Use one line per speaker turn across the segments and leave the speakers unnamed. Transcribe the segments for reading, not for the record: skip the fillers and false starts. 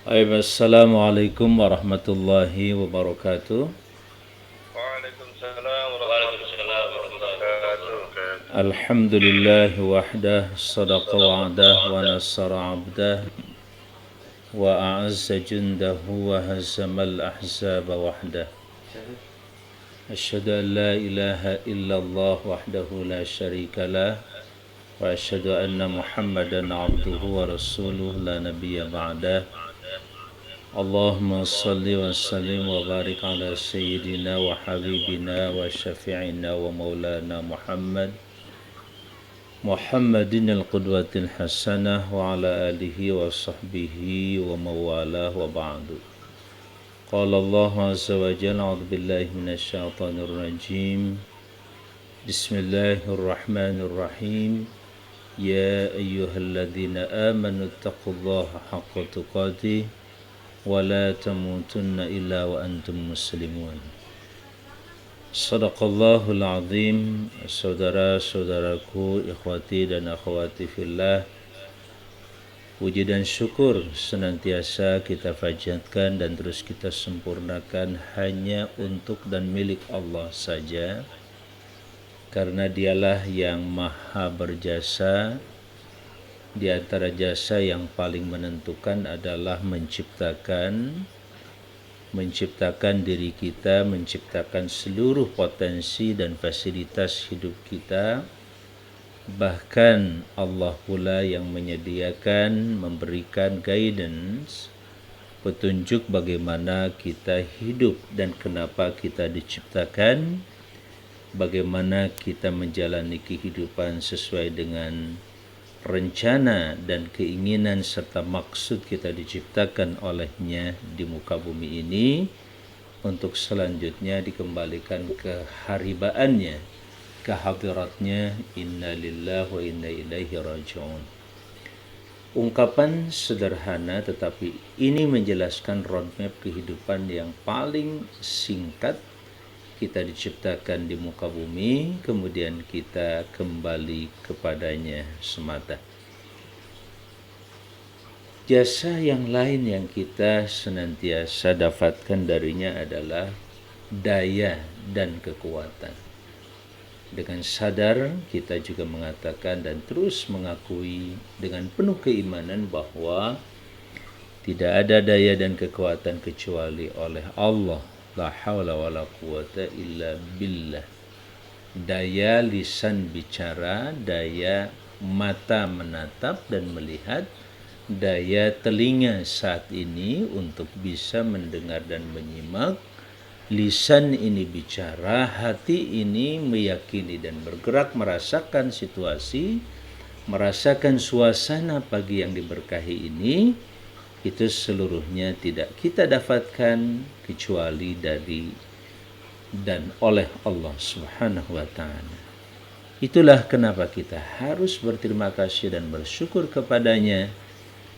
Assalamualaikum warahmatullahi wabarakatuh.
Waalaikumsalam warahmatullahi wabarakatuh.
Alhamdulillah wahdah sadaqa wa'dah wa nasara abdah wa a'azza jundahu wa hazamal ahzaba wahdah. Asyhadu an la ilaha illallah wahdahu la syarika lah wa asyhadu anna Muhammadan abduhu wa rasuluh la nabiyya ba'dah. Allahumma salli wa sallim wa barik ala sayyidina wa habibina wa syafi'ina wa maulana Muhammadin al-qudwatil hasanah wa ala alihi wa sahbihi wa mawalah wa ba'du. Qala Allah azza wa jalla a'udzu billahi minasy syaithanir rajim. Bismillahirrahmanirrahim. Ya ayyuhalladzina amanu taqullaha haqqa tuqatih wa la tamutunna illa wa antum muslimun. Sadaqallahul azim. Saudara-saudaraku, ikhwati dan akhwati fillah, puji dan syukur senantiasa kita panjatkan dan terus kita sempurnakan hanya untuk dan milik Allah saja, karena dialah yang maha berjasa. Di antara jasa yang paling menentukan adalah menciptakan diri kita, menciptakan seluruh potensi dan fasilitas hidup kita. Bahkan Allah pula yang menyediakan, memberikan guidance, petunjuk bagaimana kita hidup dan kenapa kita diciptakan, bagaimana kita menjalani kehidupan sesuai dengan rencana dan keinginan serta maksud kita diciptakan olehnya di muka bumi ini, untuk selanjutnya dikembalikan ke haribaannya, ke hadiratnya. Inna lillahi wa inna ilaihi raji'un. Ungkapan sederhana tetapi ini menjelaskan roadmap kehidupan yang paling singkat. Kita diciptakan di muka bumi, kemudian kita kembali kepadanya semata. Jasa yang lain yang kita senantiasa dapatkan darinya adalah daya dan kekuatan. Dengan sadar kita juga mengatakan dan terus mengakui dengan penuh keimanan bahwa tidak ada daya dan kekuatan kecuali oleh Allah. La haula wa la quwata illa billah. Daya lisan bicara, daya mata menatap dan melihat, daya telinga saat ini untuk bisa mendengar dan menyimak, lisan ini bicara, hati ini meyakini dan bergerak merasakan situasi, merasakan suasana pagi yang diberkahi ini. Itu seluruhnya tidak kita dapatkan kecuali dari dan oleh Allah Subhanahu wa ta'ala. Itulah kenapa kita harus berterima kasih dan bersyukur kepadanya.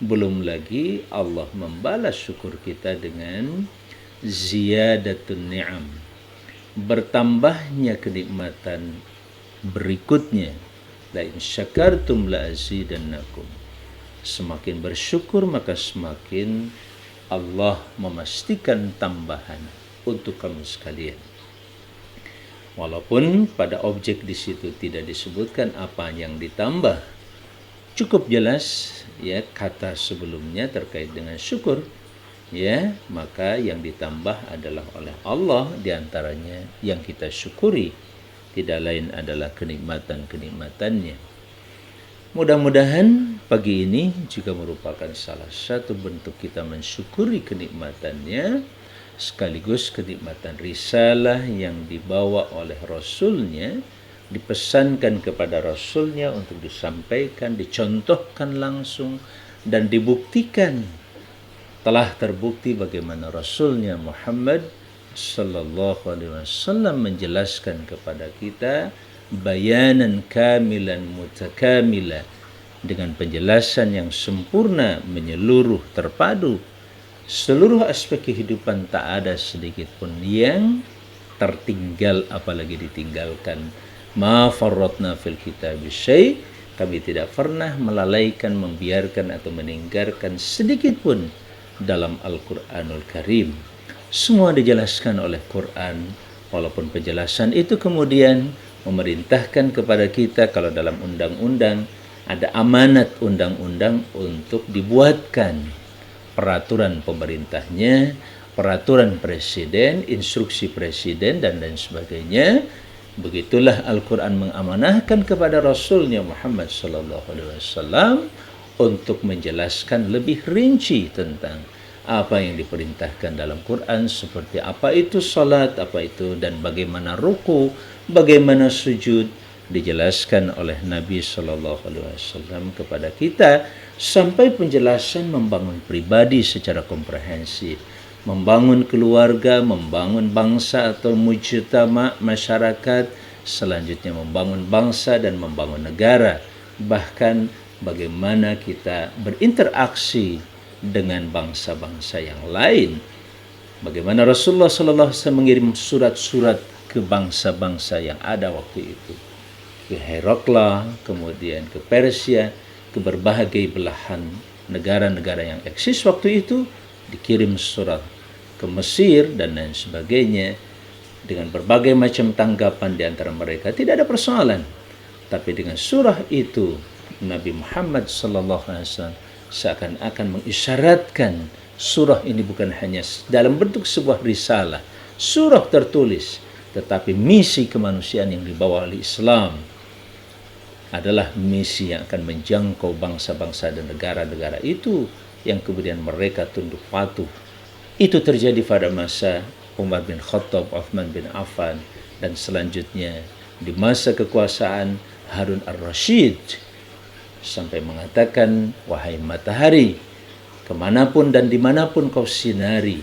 Belum lagi Allah membalas syukur kita dengan ziyadatun ni'am, bertambahnya kenikmatan berikutnya. La in syakartum la azidannakum. Semakin bersyukur maka semakin Allah memastikan tambahan untuk kamu sekalian. Walaupun pada objek di situ tidak disebutkan apa yang ditambah, cukup jelas ya kata sebelumnya terkait dengan syukur, ya, maka yang ditambah adalah oleh Allah, diantaranya yang kita syukuri tidak lain adalah kenikmatan-kenikmatannya. Mudah-mudahan pagi ini juga merupakan salah satu bentuk kita mensyukuri kenikmatannya, sekaligus kenikmatan risalah yang dibawa oleh Rasulnya, dipesankan kepada Rasulnya untuk disampaikan, dicontohkan langsung, dan dibuktikan. Telah terbukti bagaimana Rasulnya Muhammad sallallahu alaihi wasallam menjelaskan kepada kita bayanan kamilan mutakamila, dengan penjelasan yang sempurna, menyeluruh, terpadu. Seluruh aspek kehidupan tak ada sedikit pun yang tertinggal apalagi ditinggalkan. Ma farratna fil kitabi syai', kami tidak pernah melalaikan, membiarkan atau meninggalkan sedikit pun dalam Al-Quranul Karim. Semua dijelaskan oleh Quran, walaupun penjelasan itu kemudian memerintahkan kepada kita kalau dalam undang-undang ada amanat undang-undang untuk dibuatkan peraturan pemerintahnya, peraturan presiden, instruksi presiden, dan lain sebagainya. Begitulah Al-Quran mengamanahkan kepada Rasulnya Muhammad SAW untuk menjelaskan lebih rinci tentang apa yang diperintahkan dalam Quran, seperti apa itu salat, apa itu dan bagaimana ruku, bagaimana sujud, dijelaskan oleh Nabi SAW kepada kita, sampai penjelasan membangun pribadi secara komprehensif, membangun keluarga, membangun bangsa atau mujtama, masyarakat, selanjutnya membangun bangsa dan membangun negara, bahkan bagaimana kita berinteraksi dengan bangsa-bangsa yang lain. Bagaimana Rasulullah SAW mengirim surat-surat ke bangsa-bangsa yang ada waktu itu, ke Herakla, kemudian ke Persia, ke berbagai belahan negara-negara yang eksis waktu itu, dikirim surat ke Mesir dan lain sebagainya, dengan berbagai macam tanggapan di antara mereka. Tidak ada persoalan. Tapi dengan surah itu, Nabi Muhammad SAW seakan-akan mengisyaratkan surah ini bukan hanya dalam bentuk sebuah risalah, surah tertulis, tetapi misi kemanusiaan yang dibawa oleh Islam adalah misi yang akan menjangkau bangsa-bangsa dan negara-negara itu, yang kemudian mereka tunduk patuh. Itu terjadi pada masa Umar bin Khattab, Uthman bin Affan, dan selanjutnya di masa kekuasaan Harun ar-Rasyid, sampai mengatakan, wahai matahari, kemanapun dan dimanapun kau sinari,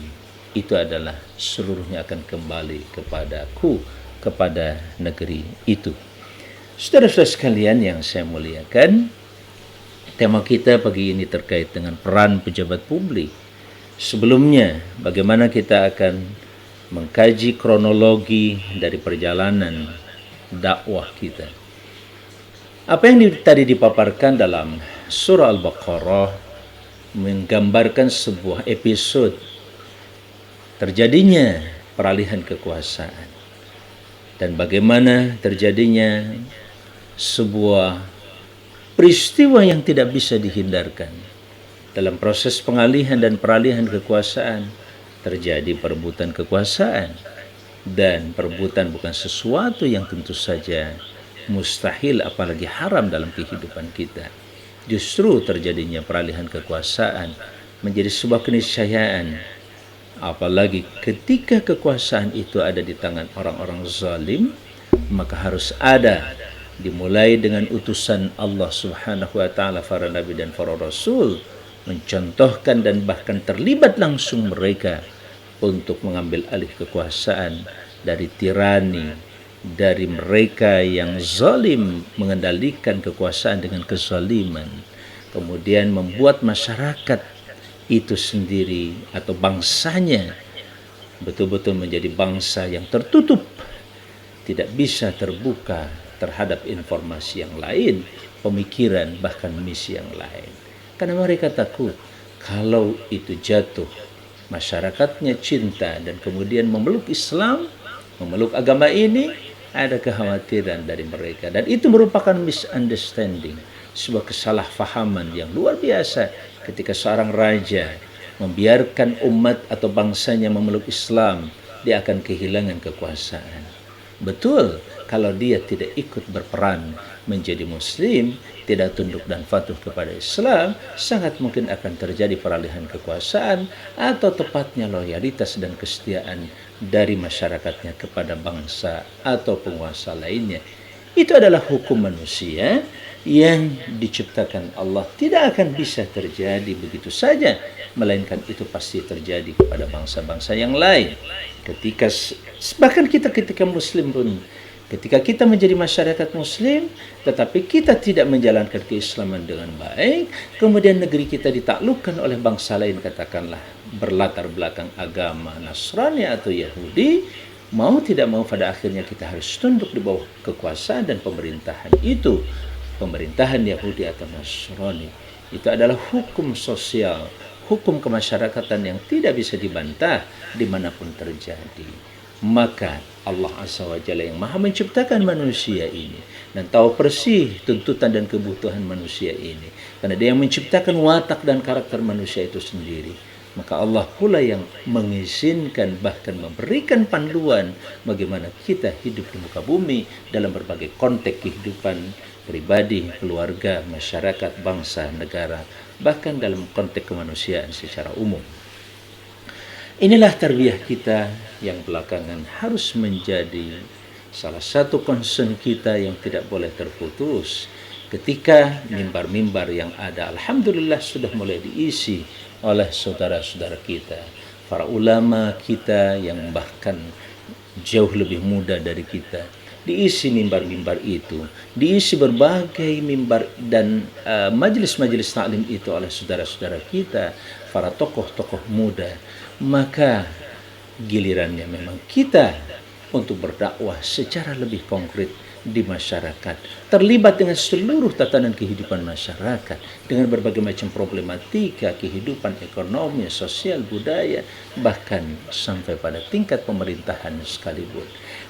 itu adalah seluruhnya akan kembali kepadaku, kepada negeri itu. Saudara-saudara sekalian yang saya muliakan, tema kita pagi ini terkait dengan peran pejabat publik. Sebelumnya, bagaimana kita akan mengkaji kronologi dari perjalanan dakwah kita. Apa yang tadi dipaparkan dalam surah Al-Baqarah menggambarkan sebuah episode terjadinya peralihan kekuasaan dan bagaimana terjadinya sebuah peristiwa yang tidak bisa dihindarkan. Dalam proses pengalihan dan peralihan kekuasaan terjadi perebutan kekuasaan, dan perebutan bukan sesuatu yang tentu saja mustahil apalagi haram dalam kehidupan kita. Justru terjadinya peralihan kekuasaan menjadi sebuah keniscayaan, apalagi ketika kekuasaan itu ada di tangan orang-orang zalim, maka harus ada, dimulai dengan utusan Allah Subhanahu wa taala, para nabi dan para rasul, mencontohkan dan bahkan terlibat langsung mereka untuk mengambil alih kekuasaan dari tirani, dari mereka yang zalim mengendalikan kekuasaan dengan kezaliman, kemudian membuat masyarakat itu sendiri atau bangsanya betul-betul menjadi bangsa yang tertutup, tidak bisa terbuka terhadap informasi yang lain, pemikiran, bahkan misi yang lain. Karena mereka takut kalau itu jatuh, masyarakatnya cinta dan kemudian memeluk Islam, memeluk agama ini, ada kekhawatiran dari mereka. Dan itu merupakan misunderstanding, sebuah kesalahfahaman yang luar biasa ketika seorang raja membiarkan umat atau bangsanya memeluk Islam, dia akan kehilangan kekuasaan. Betul, kalau dia tidak ikut berperan menjadi muslim, tidak tunduk dan patuh kepada Islam, sangat mungkin akan terjadi peralihan kekuasaan atau tepatnya loyalitas dan kesetiaan dari masyarakatnya kepada bangsa atau penguasa lainnya. Itu adalah hukum manusia yang diciptakan Allah, tidak akan bisa terjadi begitu saja, melainkan itu pasti terjadi kepada bangsa-bangsa yang lain. Bahkan kita ketika muslim pun, ketika kita menjadi masyarakat muslim tetapi kita tidak menjalankan keislaman dengan baik, kemudian negeri kita ditaklukkan oleh bangsa lain, katakanlah berlatar belakang agama Nasrani atau Yahudi, mau tidak mau pada akhirnya kita harus tunduk di bawah kekuasaan dan pemerintahan itu, pemerintahan Yahudi atau Nasrani. Itu adalah hukum sosial, hukum kemasyarakatan yang tidak bisa dibantah dimanapun terjadi. Maka Allah Azza wa Jalla yang maha menciptakan manusia ini dan tahu persis tuntutan dan kebutuhan manusia ini, karena dia yang menciptakan watak dan karakter manusia itu sendiri. Maka Allah pula yang mengizinkan, bahkan memberikan panduan bagaimana kita hidup di muka bumi dalam berbagai konteks kehidupan pribadi, keluarga, masyarakat, bangsa, negara, bahkan dalam konteks kemanusiaan secara umum. Inilah tarbiyah kita yang belakangan harus menjadi salah satu concern kita yang tidak boleh terputus. Ketika mimbar-mimbar yang ada, alhamdulillah sudah mulai diisi oleh saudara-saudara kita, para ulama kita yang bahkan jauh lebih muda dari kita, diisi mimbar-mimbar itu, diisi berbagai mimbar dan majelis-majelis taklim itu oleh saudara-saudara kita, para tokoh-tokoh muda. Maka gilirannya memang kita untuk berdakwah secara lebih konkret di masyarakat, terlibat dengan seluruh tatanan kehidupan masyarakat, dengan berbagai macam problematika kehidupan ekonomi, sosial, budaya, bahkan sampai pada tingkat pemerintahan sekalipun.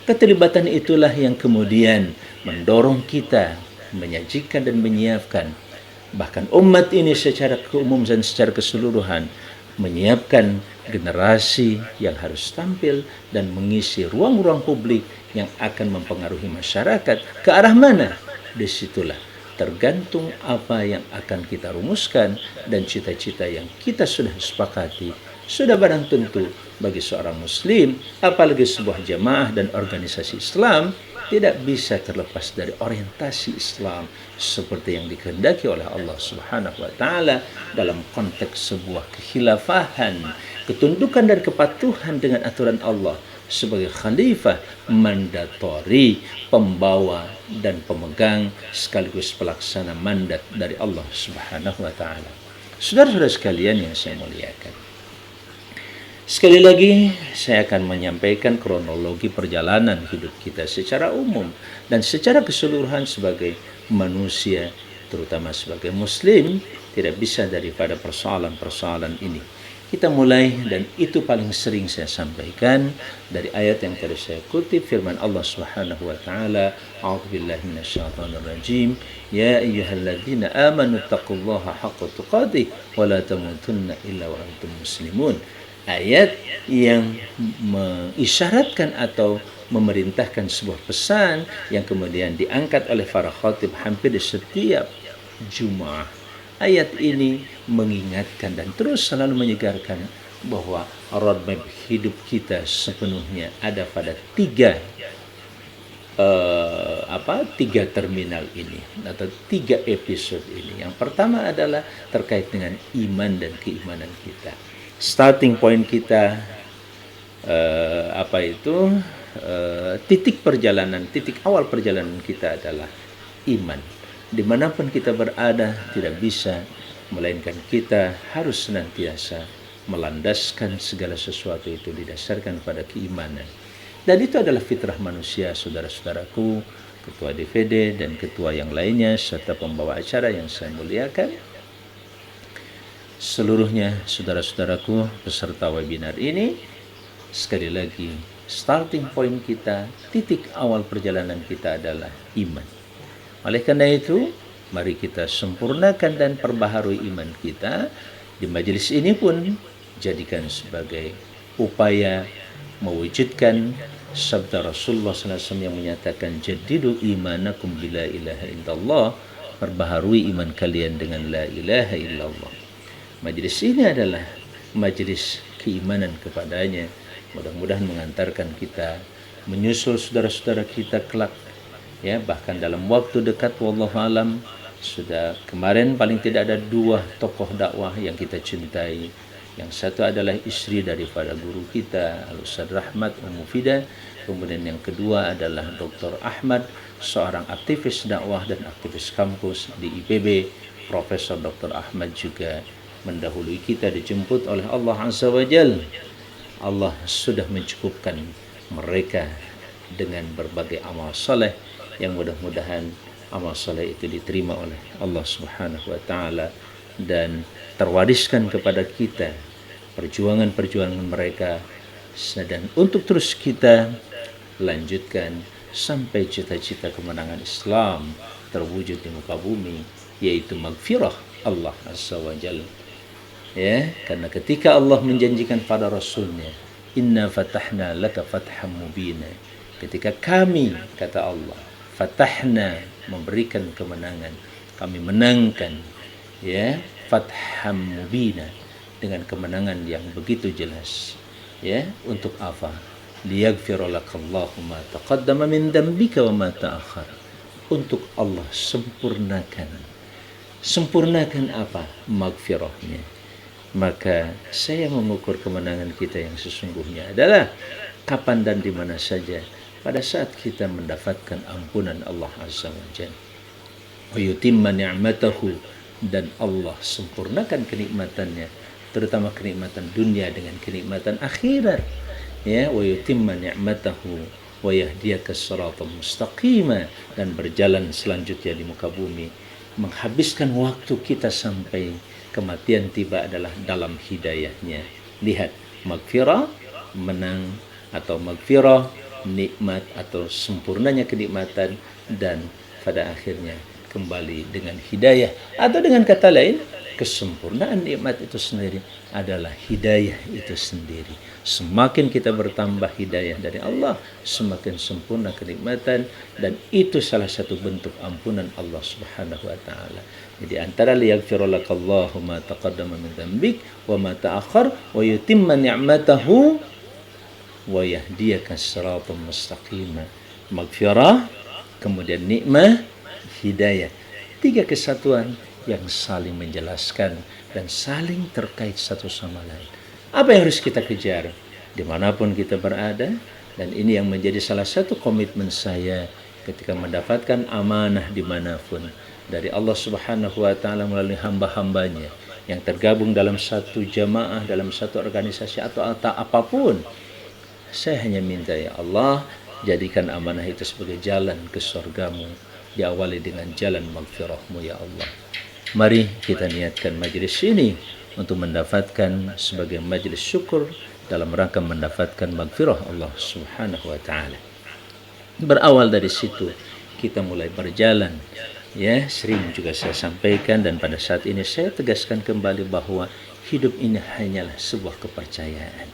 Keterlibatan itulah yang kemudian mendorong kita menyajikan dan menyiapkan, bahkan umat ini secara umum dan secara keseluruhan, menyiapkan generasi yang harus tampil dan mengisi ruang-ruang publik yang akan mempengaruhi masyarakat ke arah mana. Disitulah tergantung apa yang akan kita rumuskan dan cita-cita yang kita sudah sepakati. Sudah barang tentu bagi seorang muslim, apalagi sebuah jamaah dan organisasi Islam, tidak bisa terlepas dari orientasi Islam seperti yang dikehendaki oleh Allah Subhanahu wa taala dalam konteks sebuah kekhilafahan, ketundukan dan kepatuhan dengan aturan Allah sebagai khalifah, mandatori, pembawa dan pemegang sekaligus pelaksana mandat dari Allah Subhanahu wa taala. Saudara-saudara sekalian yang saya muliakan, sekali lagi saya akan menyampaikan kronologi perjalanan hidup kita secara umum dan secara keseluruhan sebagai manusia, terutama sebagai muslim, tidak bisa daripada persoalan-persoalan ini. Kita mulai, dan itu paling sering saya sampaikan, dari ayat yang tadi saya kutip, firman Allah Subhanahu wa taala, a'udzubillahi minasyaitonir rajim, ya ayyuhalladzina amanu taqullaha haqqa tuqatih wa la tamutunna illa wa antum muslimun. Ayat yang mengisyaratkan atau memerintahkan sebuah pesan yang kemudian diangkat oleh para khatib hampir di setiap Jumat. Ayat ini mengingatkan dan terus selalu menyegarkan bahwa roadmap hidup kita sepenuhnya ada pada tiga terminal ini atau tiga episode ini. Yang pertama adalah terkait dengan iman dan keimanan kita. Starting point kita titik awal perjalanan kita adalah iman. Dimanapun kita berada, tidak bisa melainkan kita harus senantiasa melandaskan segala sesuatu itu didasarkan pada keimanan. Dan itu adalah fitrah manusia, saudara-saudaraku, ketua DVD dan ketua yang lainnya serta pembawa acara yang saya muliakan. Seluruhnya saudara-saudaraku peserta webinar ini, sekali lagi starting point kita, titik awal perjalanan kita adalah iman. Oleh karena itu, mari kita sempurnakan dan perbaharui iman kita. Di majelis ini pun jadikan sebagai upaya mewujudkan sabda Rasulullah SAW yang menyatakan jadidu imanakum bila ilaha illallah, perbaharui iman kalian dengan la ilaha illallah. Majelis ini adalah majelis keimanan kepadanya. Mudah-mudahan mengantarkan kita menyusul saudara-saudara kita kelak, ya, bahkan dalam waktu dekat, wallahu alam. Sudah kemarin paling tidak ada dua tokoh dakwah yang kita cintai. Yang satu adalah istri daripada guru kita, Al-Ustaz Rahmat Umufida. Kemudian yang kedua adalah Dr. Ahmad, seorang aktivis dakwah dan aktivis kampus di IPB. Profesor Dr. Ahmad juga mendahului kita, dijemput oleh Allah Azza wa Jalla. Allah sudah mencukupkan mereka dengan berbagai amal saleh yang mudah-mudahan amal saleh itu diterima oleh Allah Subhanahu wa taala dan terwariskan kepada kita perjuangan-perjuangan mereka, dan untuk terus kita lanjutkan sampai cita-cita kemenangan Islam terwujud di muka bumi, yaitu maghfirah Allah Azza wa Jalla. Ya, karena ketika Allah menjanjikan pada Rasulnya, inna fatahna laka fatham mubina, ketika kami, kata Allah, fatahna, memberikan kemenangan, kami menangkan, ya, fatham mubina, dengan kemenangan yang begitu jelas. Ya, untuk apa? Liyaghfira lakallahu ma taqaddama min dhanbika wa ma ta'akhkhar. Untuk Allah sempurnakan apa? Maghfirahnya. Maka saya mengukur kemenangan kita yang sesungguhnya adalah kapan dan di mana saja pada saat kita mendapatkan ampunan Allah Azza wa Jalla. Wa yutimma ni'matahu, dan Allah sempurnakan kenikmatannya, terutama kenikmatan dunia dengan kenikmatan akhirat. Ya, wa yutimma ni'matahu wa yahdiyaka siratan mustaqima, dan berjalan selanjutnya di muka bumi, menghabiskan waktu kita sampai kematian tiba adalah dalam hidayahnya. Lihat, maghfirah, menang, atau maghfirah, nikmat atau sempurnanya kenikmatan, dan pada akhirnya kembali dengan hidayah, atau dengan kata lain, kesempurnaan nikmat itu sendiri adalah hidayah itu sendiri. Semakin kita bertambah hidayah dari Allah, semakin sempurna kenikmatan, dan itu salah satu bentuk ampunan Allah Subhanahu wa taala. Jadi antara liyaghfira lakallahu ma taqaddama min dzambik wa ma ta'akhkhar wa yutimma ni'matahu wa yahdiyaka siratan mustaqima. Maghfirah, kemudian nikmah, hidayah. Tiga kesatuan yang saling menjelaskan dan saling terkait satu sama lain. Apa yang harus kita kejar dimanapun kita berada, dan ini yang menjadi salah satu komitmen saya ketika mendapatkan amanah dimanapun dari Allah Subhanahu wa taala melalui hamba-hambanya yang tergabung dalam satu jamaah, dalam satu organisasi atau apapun. Saya hanya minta, ya Allah, jadikan amanah itu sebagai jalan ke surgamu, diawali dengan jalan maghfirahmu, ya Allah. Mari kita niatkan majlis ini untuk mendapatkan sebagai majlis syukur dalam rangka mendapatkan maghfirah Allah Subhanahu wa taala. Berawal dari situ kita mulai berjalan. Ya, sering juga saya sampaikan, dan pada saat ini saya tegaskan kembali bahwa hidup ini hanyalah sebuah kepercayaan,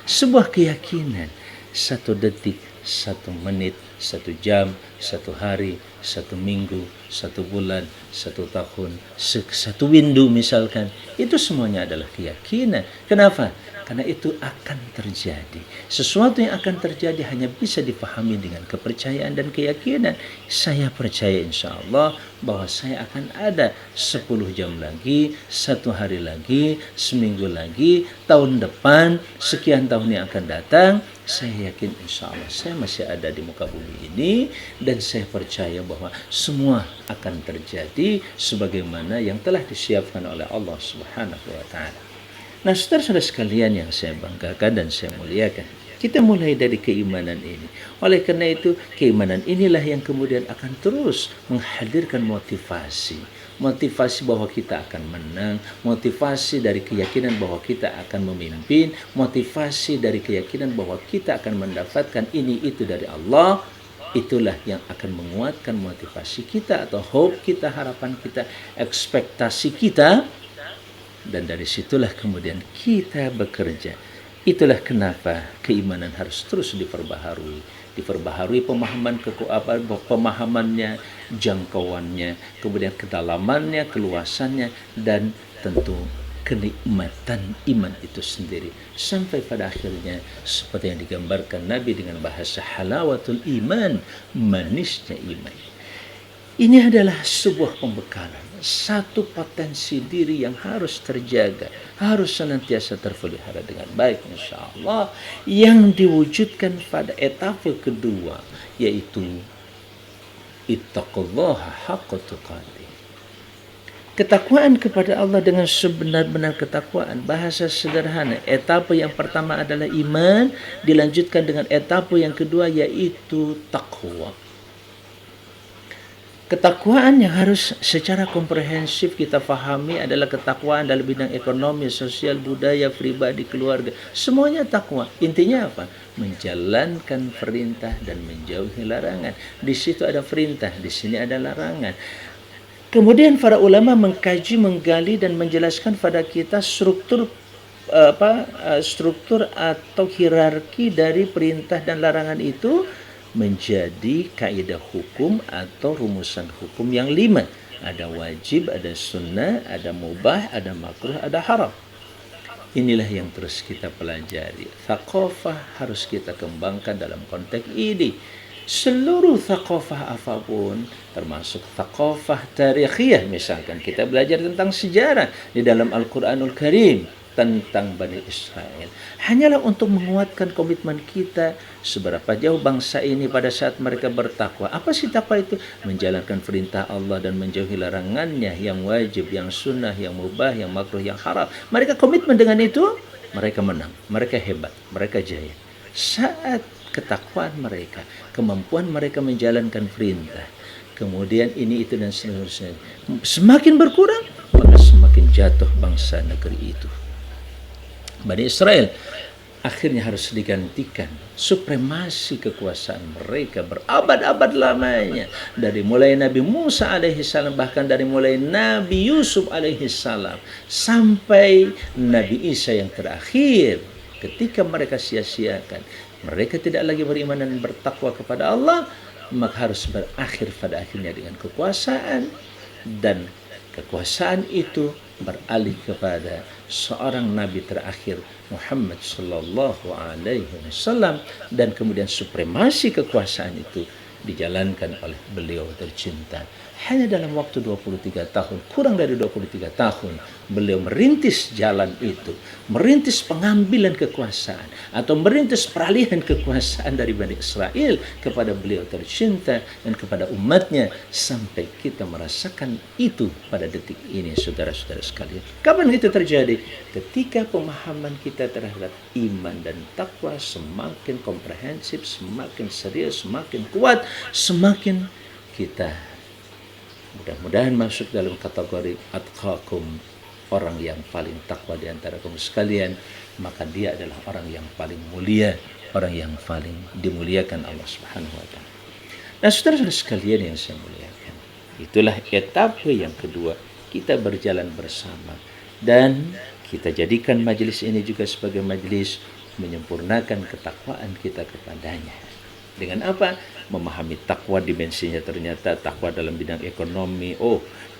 sebuah keyakinan. Satu detik, satu menit, satu jam, satu hari, satu minggu, satu bulan, satu tahun, satu windu misalkan, itu semuanya adalah keyakinan. Kenapa? Karena itu akan terjadi. Sesuatu yang akan terjadi hanya bisa dipahami dengan kepercayaan dan keyakinan. Saya percaya insya Allah bahwa saya akan ada 10 jam lagi, 1 hari lagi, seminggu lagi, tahun depan, sekian tahun yang akan datang. Saya yakin insya Allah saya masih ada di muka bumi ini, dan saya percaya bahwa semua akan terjadi sebagaimana yang telah disiapkan oleh Allah Subhanahu wa taala. Nah, saudara-saudara sekalian yang saya banggakan dan saya muliakan, kita mulai dari keimanan ini. Oleh karena itu, keimanan inilah yang kemudian akan terus menghadirkan motivasi bahwa kita akan menang, motivasi dari keyakinan bahwa kita akan memimpin, motivasi dari keyakinan bahwa kita akan mendapatkan ini itu dari Allah. Itulah yang akan menguatkan motivasi kita atau hope kita, harapan kita, ekspektasi kita. Dan dari situlah kemudian kita bekerja. Itulah kenapa keimanan harus terus diperbaharui pemahamannya, jangkauannya, kemudian kedalamannya, keluasannya, dan tentu kenikmatan iman itu sendiri, sampai pada akhirnya seperti yang digambarkan Nabi dengan bahasa halawatul iman, manisnya iman. Ini adalah sebuah pembekalan, satu potensi diri yang harus terjaga, harus senantiasa terpelihara dengan baik insya Allah, yang diwujudkan pada etapa kedua, yaitu ittaqullaha haqqa tuqatih. Ketakwaan kepada Allah dengan sebenar-benar ketakwaan. Bahasa sederhana, etapa yang pertama adalah iman, dilanjutkan dengan etapa yang kedua yaitu takwa. Ketakwaan yang harus secara komprehensif kita fahami adalah ketakwaan dalam bidang ekonomi, sosial, budaya, pribadi, keluarga. Semuanya takwa. Intinya apa? Menjalankan perintah dan menjauhi larangan. Di situ ada perintah, di sini ada larangan. Kemudian para ulama mengkaji, menggali dan menjelaskan pada kita struktur struktur atau hierarki dari perintah dan larangan itu menjadi kaidah hukum atau rumusan hukum yang 5. Ada wajib, ada sunnah, ada mubah, ada makruh, ada haram. Inilah yang terus kita pelajari. Thaqafah harus kita kembangkan dalam konteks ini. Seluruh thaqafah apapun, termasuk thaqafah tarikhiyah, misalkan kita belajar tentang sejarah di dalam Al-Quranul Karim tentang Bani Israel, hanyalah untuk menguatkan komitmen kita seberapa jauh bangsa ini pada saat mereka bertakwa. Apa sih takwa itu? Menjalankan perintah Allah dan menjauhi larangannya, yang wajib, yang sunnah, yang mubah, yang makruh, yang haram. Mereka komitmen dengan itu, mereka menang, mereka hebat, mereka jaya. Saat ketakwaan mereka, kemampuan mereka menjalankan perintah, kemudian ini, itu, dan seterusnya semakin berkurang, maka semakin jatuh bangsa negeri itu. Bani Israel akhirnya harus digantikan supremasi kekuasaan mereka berabad-abad lamanya, dari mulai Nabi Musa alaihissalam, bahkan dari mulai Nabi Yusuf alaihissalam sampai Nabi Isa yang terakhir. Ketika mereka sia-siakan, mereka tidak lagi beriman dan bertakwa kepada Allah, maka harus berakhir pada akhirnya dengan kekuasaan, dan kekuasaan itu beralih kepada seorang nabi terakhir, Muhammad sallallahu alaihi wasallam, dan kemudian supremasi kekuasaan itu dijalankan oleh beliau tercinta. Hanya dalam waktu 23 tahun, kurang dari 23 tahun, beliau merintis jalan itu, merintis pengambilan kekuasaan atau merintis peralihan kekuasaan dari Bani Israel kepada beliau tercinta dan kepada umatnya, sampai kita merasakan itu pada detik ini, saudara-saudara sekalian. Kapan itu terjadi? Ketika pemahaman kita terhadap iman dan takwa semakin komprehensif, semakin serius, semakin kuat, semakin kita mudah-mudahan masuk dalam kategori atqakum, orang yang paling takwa di antara kamu sekalian, maka dia adalah orang yang paling mulia, orang yang paling dimuliakan Allah Subhanahu wa taala. Nah, saudara-saudara sekalian yang saya muliakan, itulah etapa yang kedua, kita berjalan bersama dan kita jadikan majelis ini juga sebagai majelis menyempurnakan ketakwaan kita kepadanya. Dengan apa? Memahami takwa dimensinya, ternyata takwa dalam bidang ekonomi,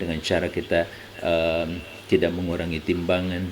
dengan cara kita tidak mengurangi timbangan,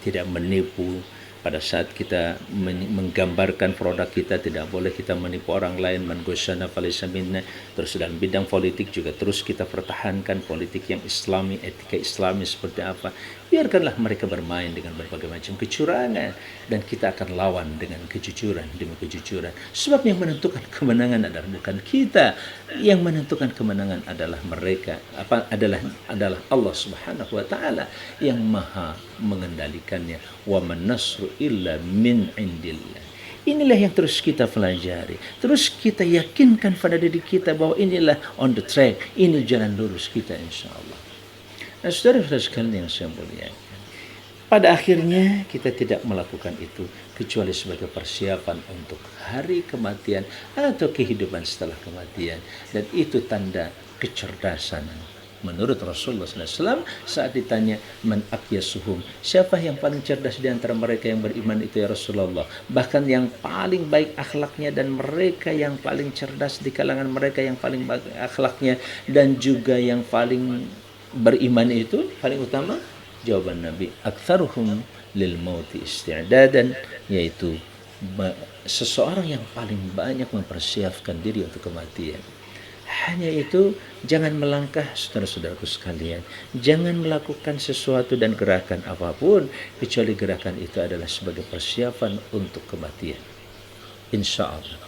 tidak menipu. Pada saat kita menggambarkan produk kita, tidak boleh kita menipu orang lain, man ghasyana falaysa minna. Terus dalam bidang politik juga terus kita pertahankan politik yang islami, etika islami seperti apa. Biarkanlah mereka bermain dengan berbagai macam kecurangan, dan kita akan lawan dengan kejujuran demi kejujuran. Sebab yang menentukan kemenangan adalah bukan kita, yang menentukan kemenangan adalah mereka, adalah Allah Subhanahu wa taala yang maha mengendalikannya. Wa man nasru illa min indillah. Inilah yang terus kita pelajari, terus kita yakinkan pada diri kita bahwa inilah on the track, ini jalan lurus kita insyaallah. Nah, saudara-saudara sekalian yang saya muliakan, pada akhirnya kita tidak melakukan itu kecuali sebagai persiapan untuk hari kematian atau kehidupan setelah kematian, dan itu tanda kecerdasan. Menurut Rasulullah SAW saat ditanya, man akyasuhum, siapa yang paling cerdas di antara mereka yang beriman itu ya Rasulullah? Bahkan yang paling baik akhlaknya, dan mereka yang paling cerdas di kalangan mereka yang paling baik akhlaknya dan juga yang paling beriman itu paling utama. Jawaban Nabi, aktsaruhum lil mauti isti'dadan, yaitu seseorang yang paling banyak mempersiapkan diri untuk kematian. Hanya itu, jangan melangkah, saudara-saudaraku sekalian, jangan melakukan sesuatu dan gerakan apapun kecuali gerakan itu adalah sebagai persiapan untuk kematian. Insya Allah.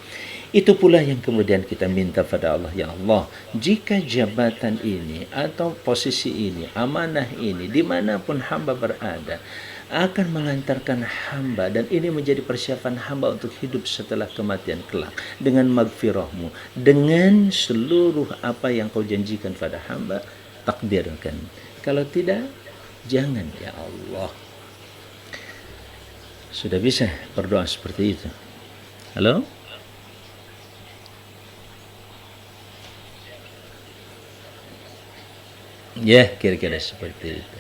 Itu pula yang kemudian kita minta pada Allah, ya Allah, jika jabatan ini atau posisi ini, amanah ini, dimanapun hamba berada, akan mengantarkan hamba, dan ini menjadi persiapan hamba untuk hidup setelah kematian kelak, dengan magfirahmu, dengan seluruh apa yang kau janjikan pada hamba, takdirkan. Kalau tidak, jangan ya Allah. Sudah bisa berdoa seperti itu? Halo? Ya, kira-kira seperti itu.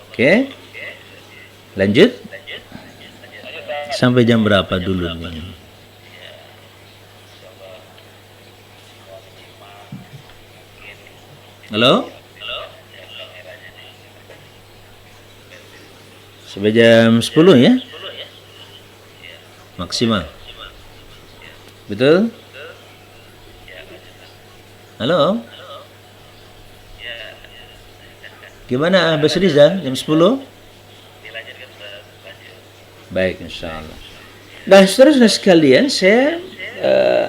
Oke? Lanjut? Sampai jam berapa dulu nih? Halo? Sampai jam 10 ya? Maksimal. Betul? Halo? Gimana Abas Riza? Jam 10? Baik, insya Allah. Nah, saudara-saudara sekalian, saya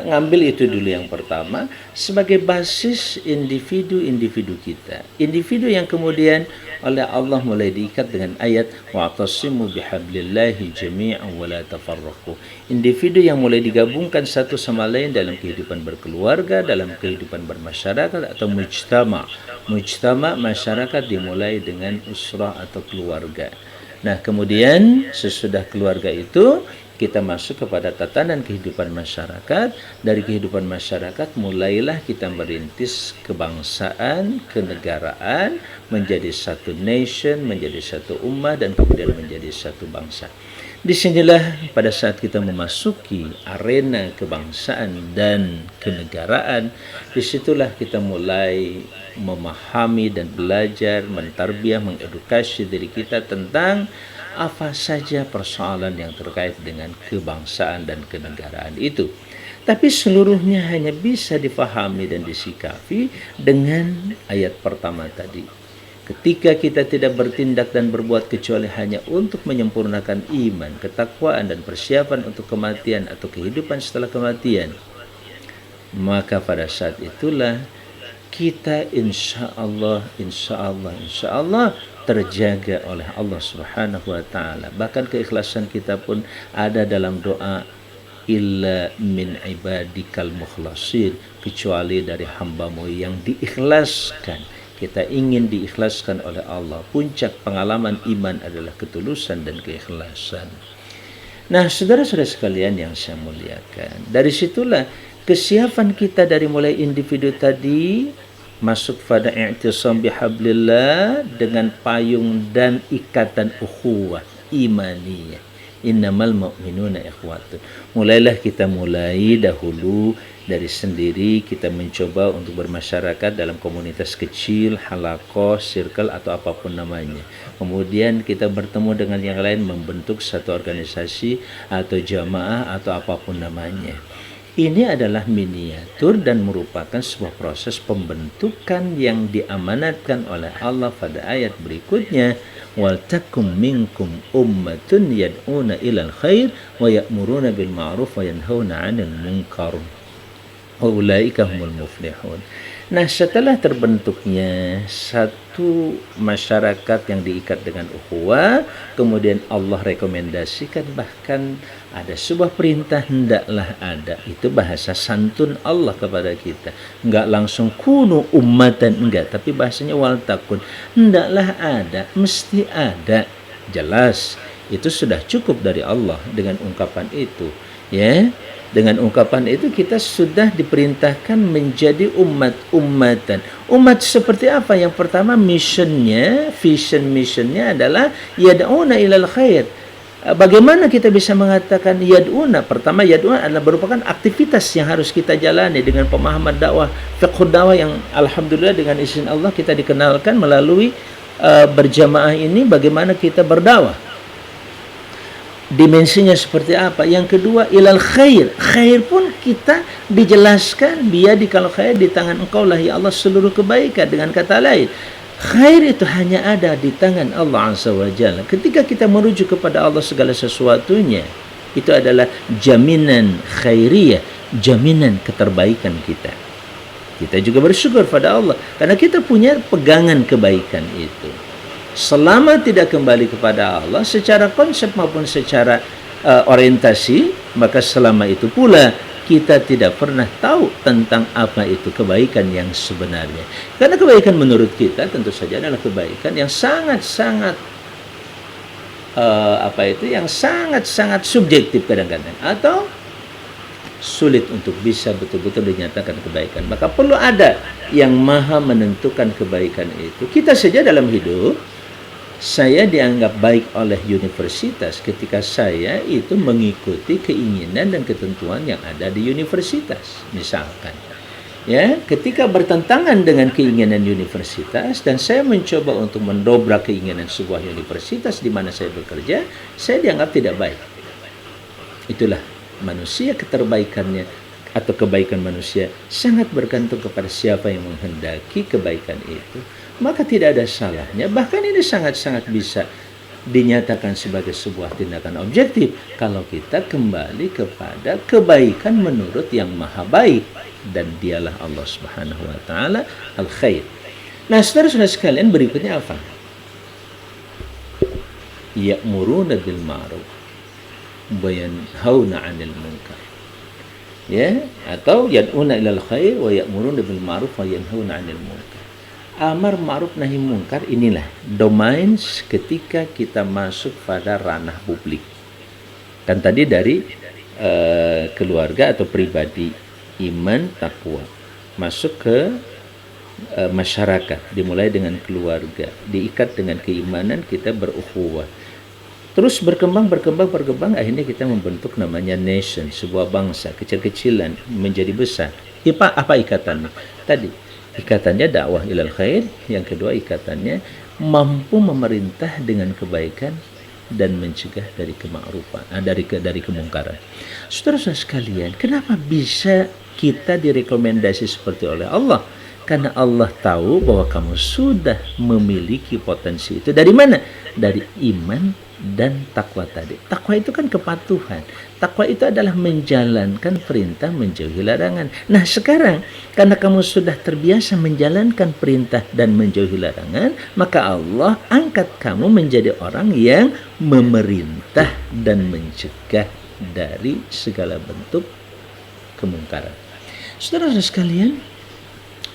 ngambil itu dulu yang pertama sebagai basis individu-individu kita. Individu yang kemudian oleh Allah mulai diikat dengan ayat wa'tasimu bihablillahi jami'an wa la tafarraqu. Individu yang mulai digabungkan satu sama lain dalam kehidupan berkeluarga, dalam kehidupan bermasyarakat atau mujtama. Mujtama, masyarakat dimulai dengan usrah atau keluarga. Nah, kemudian sesudah keluarga itu kita masuk kepada tatanan kehidupan masyarakat. Dari kehidupan masyarakat mulailah kita merintis kebangsaan, kenegaraan, menjadi satu nation, menjadi satu ummah, dan kemudian menjadi satu bangsa. Disinilah pada saat kita memasuki arena kebangsaan dan kenegaraan, disitulah kita mulai memahami dan belajar, mentarbiyah, mengedukasi diri kita tentang apa saja persoalan yang terkait dengan kebangsaan dan kenegaraan itu. Tapi seluruhnya hanya bisa difahami dan disikapi dengan ayat pertama tadi. Ketika kita tidak bertindak dan berbuat kecuali hanya untuk menyempurnakan iman, ketakwaan, dan persiapan untuk kematian atau kehidupan setelah kematian, maka pada saat itulah kita insya Allah terjaga oleh Allah Subhanahu wa taala. Bahkan keikhlasan kita pun ada dalam doa, illa min ibadikal mukhlasin, kecuali dari hambamu yang diikhlaskan. Kita ingin diikhlaskan oleh Allah. Puncak pengalaman iman adalah ketulusan dan keikhlasan. Nah, saudara-saudara sekalian yang saya muliakan, dari situlah kesiapan kita dari mulai individu tadi masuk pada i'tisam bihablillah dengan payung dan ikatan ukhuwah imaniyah. Innamal mu'minuna ikhwatun. Mulailah kita dahulu dari sendiri, kita mencoba untuk bermasyarakat dalam komunitas kecil, halaqah, circle, atau apapun namanya. Kemudian kita bertemu dengan yang lain, membentuk satu organisasi atau jamaah atau apapun namanya. Ini adalah miniatur dan merupakan sebuah proses pembentukan yang diamanatkan oleh Allah pada ayat berikutnya, wal takum minkum ummatun yad'una ilal khair wa ya'muruna bil ma'ruf wa yanhauna 'anil munkar wa ulaika humul muflihun. Nah, setelah terbentuknya satu masyarakat yang diikat dengan ukhuwah, kemudian Allah rekomendasikan, bahkan ada sebuah perintah, hendaklah ada. Itu bahasa santun Allah kepada kita. Enggak langsung kunu ummatan, enggak, tapi bahasanya wal takun. Hendaklah ada, mesti ada. Jelas, itu sudah cukup dari Allah dengan ungkapan itu, ya. Dengan ungkapan itu kita sudah diperintahkan menjadi umat-ummatan. Umat seperti apa? Yang pertama missionnya adalah yad'una ilal khair. Bagaimana kita bisa mengatakan yad'una? Pertama, yad'una adalah merupakan aktivitas yang harus kita jalani dengan pemahaman dakwah, fiqh dakwah yang alhamdulillah dengan izin Allah kita dikenalkan melalui berjamaah ini bagaimana kita berdakwah. Dimensinya seperti apa? Yang kedua, ilal khair. Khair pun kita dijelaskan, biyadikal khair, di tangan engkau lah ya Allah seluruh kebaikan. Dengan kata lain, khair itu hanya ada di tangan Allah Azza wa Jalla. Ketika kita merujuk kepada Allah segala sesuatunya, itu adalah jaminan khairiyah. jaminan keterbaikan kita. Kita juga bersyukur pada Allah karena kita punya pegangan kebaikan itu. Selama tidak kembali kepada Allah secara konsep maupun secara orientasi, maka selama itu pula kita tidak pernah tahu tentang apa itu kebaikan yang sebenarnya. Karena kebaikan menurut kita tentu saja adalah kebaikan yang sangat-sangat yang sangat-sangat subjektif kadang-kadang, atau sulit untuk bisa betul-betul dinyatakan kebaikan. Maka perlu ada yang maha menentukan kebaikan itu. Kita saja dalam hidup, saya dianggap baik oleh universitas ketika saya itu mengikuti keinginan dan ketentuan yang ada di universitas. Misalkan, ya, ketika bertentangan dengan keinginan universitas dan saya mencoba untuk mendobrak keinginan sebuah universitas di mana saya bekerja, saya dianggap tidak baik. Itulah manusia, keterbaikannya atau kebaikan manusia sangat bergantung kepada siapa yang menghendaki kebaikan itu. Maka tidak ada salahnya, bahkan ini sangat-sangat bisa dinyatakan sebagai sebuah tindakan objektif kalau kita kembali kepada kebaikan menurut yang maha baik, dan dialah Allah Subhanahu wa taala al-khair. Nah, saudara-saudara sekalian, berikutnya apa? Ya'muruna bil ma'ruf wa yanhauna 'anil munkar. Ya, atau yad'una ilal khair wa ya'muruna bil ma'ruf wa yanhauna 'anil munkar. Amar ma'ruf nahi munkar, inilah domain ketika kita masuk pada ranah publik. Kan tadi dari keluarga atau pribadi, iman, takwa, masuk ke masyarakat, dimulai dengan keluarga, diikat dengan keimanan, kita berukhuwah, terus berkembang, akhirnya kita membentuk namanya nation, sebuah bangsa, kecil-kecilan menjadi besar. Apa ikatannya? Tadi ikatannya dakwah ilal khair, yang kedua ikatannya mampu memerintah dengan kebaikan dan mencegah dari kema'rufan, dari kemungkaran. Saudara-saudara sekalian, kenapa bisa kita direkomendasi seperti oleh Allah? Karena Allah tahu bahwa kamu sudah memiliki potensi itu. Dari mana? Dari iman dan takwa tadi. Takwa itu kan kepatuhan. Takwa itu adalah menjalankan perintah, menjauhi larangan. Nah, sekarang karena kamu sudah terbiasa menjalankan perintah dan menjauhi larangan, maka Allah angkat kamu menjadi orang yang memerintah dan mencegah dari segala bentuk kemungkaran. Saudara-saudara sekalian,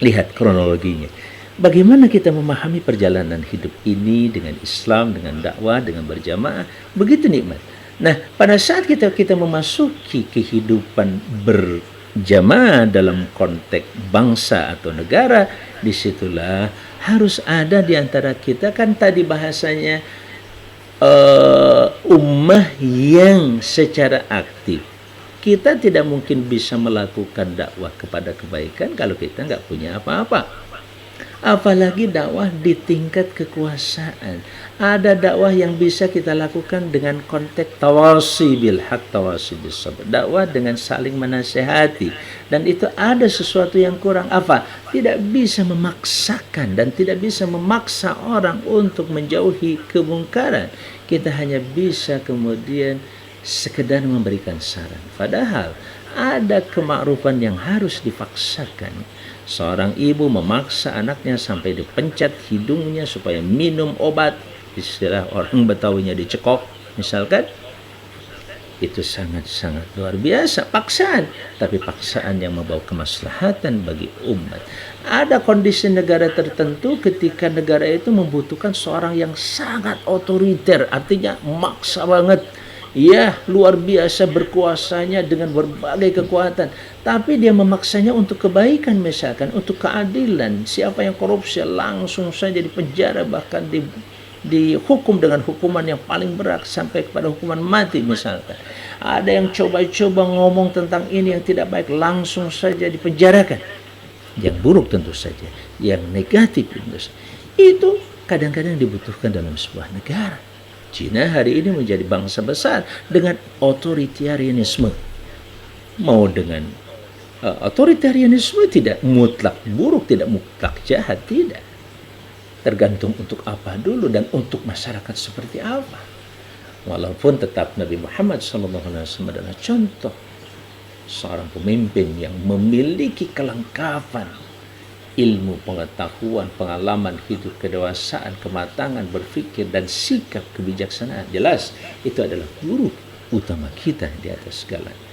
lihat kronologinya. Bagaimana kita memahami perjalanan hidup ini dengan Islam, dengan dakwah, dengan berjamaah, begitu nikmat. Nah, pada saat kita memasuki kehidupan berjamaah dalam konteks bangsa atau negara, disitulah harus ada di antara kita, kan tadi bahasanya ummah yang secara aktif. Kita tidak mungkin bisa melakukan dakwah kepada kebaikan kalau kita nggak punya apa-apa. Apalagi dakwah di tingkat kekuasaan. Ada dakwah yang bisa kita lakukan dengan konteks tawasi bil haq, tawasi bis sabr. Dakwah dengan saling menasehati. Dan itu ada sesuatu yang kurang. Apa? Tidak bisa memaksakan dan tidak bisa memaksa orang untuk menjauhi kemungkaran. Kita hanya bisa kemudian sekedar memberikan saran. Padahal ada kemakrufan yang harus dipaksakan. Seorang ibu memaksa anaknya sampai dipencet hidungnya supaya minum obat, istilah orang Betawinya dicekok misalkan, itu sangat-sangat luar biasa paksaan, tapi paksaan yang membawa kemaslahatan bagi umat. Ada kondisi negara tertentu ketika negara itu membutuhkan seorang yang sangat otoriter, artinya maksa banget. Ya, luar biasa berkuasanya dengan berbagai kekuatan, tapi dia memaksanya untuk kebaikan, misalkan untuk keadilan. Siapa yang korupsi langsung saja dipenjara, bahkan dihukum dengan hukuman yang paling berat sampai kepada hukuman mati misalkan. Ada yang coba-coba ngomong tentang ini yang tidak baik, langsung saja dipenjarakan. Yang buruk tentu saja, yang negatif tentu saja. Itu kadang-kadang dibutuhkan dalam sebuah negara. Cina hari ini menjadi bangsa besar dengan otoritarianisme. Mau dengan otoritarianisme tidak mutlak buruk, tidak mutlak jahat, tidak. Tergantung untuk apa dulu dan untuk masyarakat seperti apa. Walaupun tetap Nabi Muhammad SAW adalah contoh seorang pemimpin yang memiliki kelengkapan ilmu, pengetahuan, pengalaman hidup, kedewasaan, kematangan berpikir, dan sikap kebijaksanaan. Jelas, itu adalah guru utama kita di atas segalanya.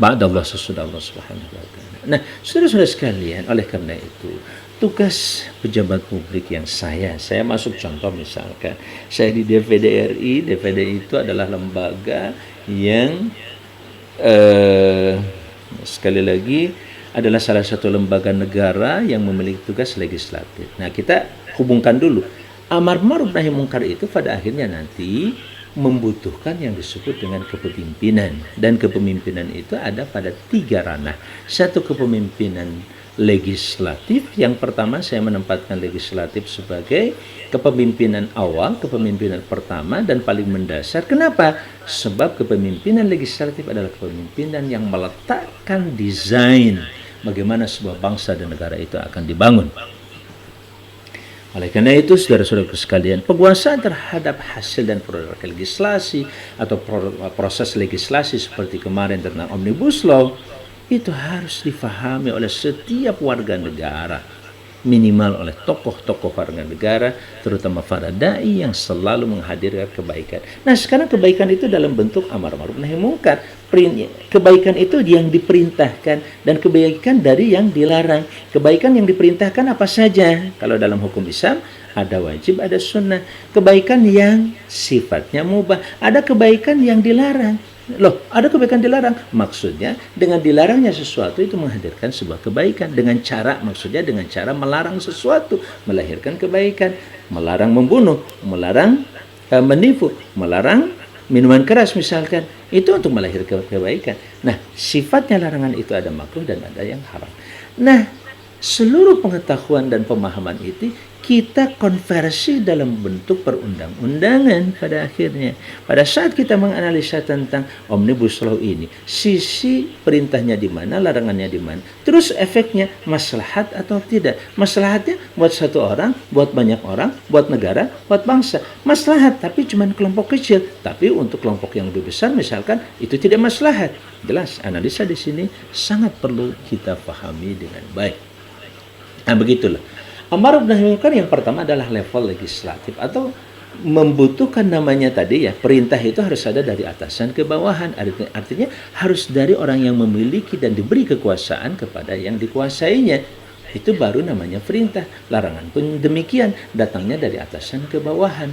Ba'dallah, sesudah Allah Subhanahu wa ta'ala. Nah, saudara-saudara sekalian, oleh karena itu, tugas pejabat publik yang saya masuk contoh misalkan, saya di DPD RI, DPD itu adalah lembaga yang sekali lagi adalah salah satu lembaga negara yang memiliki tugas legislatif. Nah, kita hubungkan dulu. Amar ma'ruf nahi mungkar itu pada akhirnya nanti membutuhkan yang disebut dengan kepemimpinan. Dan kepemimpinan itu ada pada 3 ranah. Satu, kepemimpinan legislatif. Yang pertama, saya menempatkan legislatif sebagai kepemimpinan awal, kepemimpinan pertama dan paling mendasar. Kenapa? Sebab kepemimpinan legislatif adalah kepemimpinan yang meletakkan desain bagaimana sebuah bangsa dan negara itu akan dibangun. Oleh karena itu, saudara-saudara sekalian, penguasaan terhadap hasil dan produk legislasi atau proses legislasi seperti kemarin tentang Omnibus Law itu harus difahami oleh setiap warga negara, minimal oleh tokoh-tokoh warga negara, terutama para dai yang selalu menghadirkan kebaikan. Nah, sekarang kebaikan itu dalam bentuk amar ma'ruf nahi mungkar. Kebaikan itu yang diperintahkan dan kebaikan dari yang dilarang. Kebaikan yang diperintahkan apa saja? Kalau dalam hukum Islam ada wajib, ada sunnah. Kebaikan yang sifatnya mubah, ada kebaikan yang dilarang. Loh, ada kebaikan dilarang. Maksudnya dengan dilarangnya sesuatu itu menghadirkan sebuah kebaikan. Dengan cara, maksudnya dengan cara melarang sesuatu, melahirkan kebaikan. Melarang membunuh, melarang menipu, melarang minuman keras misalkan. Itu untuk melahirkan kebaikan. Nah, sifatnya larangan itu ada makruh dan ada yang haram. Nah, seluruh pengetahuan dan pemahaman itu kita konversi dalam bentuk perundang-undangan pada akhirnya. Pada saat kita menganalisa tentang Omnibus Law ini, sisi perintahnya di mana, larangannya di mana, terus efeknya maslahat atau tidak. Maslahatnya buat satu orang, buat banyak orang, buat negara, buat bangsa. Maslahat, tapi cuma kelompok kecil. Tapi untuk kelompok yang lebih besar misalkan, itu tidak maslahat. Jelas, analisa di sini sangat perlu kita pahami dengan baik. Nah, begitulah. Amar ma'ruf nahi mungkar yang pertama adalah level legislatif atau membutuhkan namanya tadi ya, perintah itu harus ada dari atasan ke bawahan. Artinya harus dari orang yang memiliki dan diberi kekuasaan kepada yang dikuasainya. Itu baru namanya perintah. Larangan pun demikian, datangnya dari atasan ke bawahan.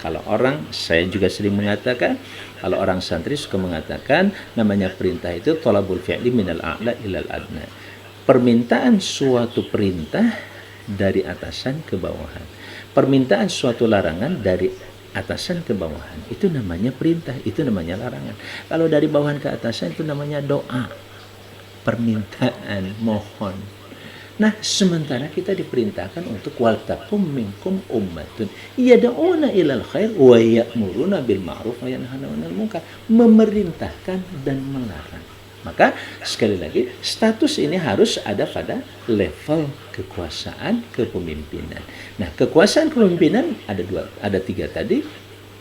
Kalau orang, saya juga sering mengatakan, kalau orang santri suka mengatakan namanya perintah itu thalabul fi'li minal a'la ilal adna. Permintaan suatu perintah dari atasan ke bawahan. Permintaan suatu larangan dari atasan ke bawahan. Itu namanya perintah, itu namanya larangan. Kalau dari bawahan ke atasan itu namanya doa. Permintaan, mohon. Nah, sementara kita diperintahkan untuk waltakum minkum ummatun yad'una ilal khair wa ya'muruna bil ma'ruf wa yanhauna 'anil munkar. Memerintahkan dan melarang. Maka sekali lagi status ini harus ada pada level kekuasaan kepemimpinan. Nah, kekuasaan kepemimpinan ada 3 tadi.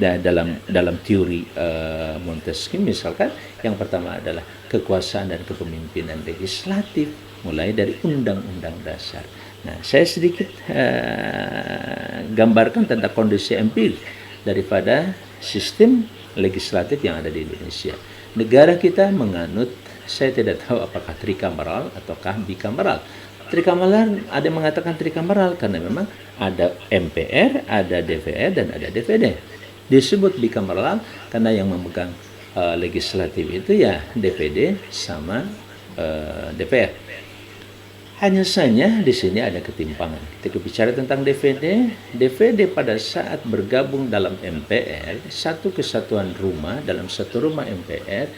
Dalam teori Montesquieu misalkan, yang pertama adalah kekuasaan dan kepemimpinan legislatif mulai dari undang-undang dasar. Nah, saya sedikit gambarkan tentang kondisi empirik daripada sistem legislatif yang ada di Indonesia. Negara kita menganut, saya tidak tahu apakah trikameral ataukah bikameral. Trikameral, ada yang mengatakan trikameral karena memang ada MPR, ada DPR, dan ada DPD. Disebut bikameral karena yang memegang legislatif itu ya DPD sama DPR. Hanya saja di sini ada ketimpangan. Ketika bicara tentang DPD pada saat bergabung dalam MPR, satu kesatuan rumah dalam satu rumah MPR,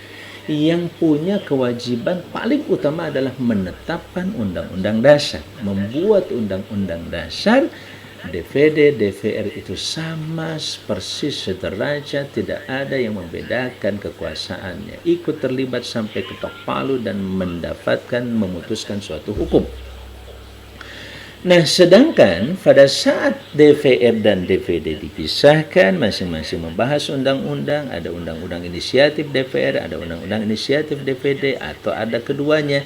yang punya kewajiban paling utama adalah menetapkan undang-undang dasar, membuat undang-undang dasar. DPD, DPR itu sama persis sederajat, tidak ada yang membedakan kekuasaannya. Ikut terlibat sampai ketok palu dan memutuskan suatu hukum. Nah, sedangkan pada saat DPR dan DPD dipisahkan, masing-masing membahas undang-undang, ada undang-undang inisiatif DPR, ada undang-undang inisiatif DPD, atau ada keduanya.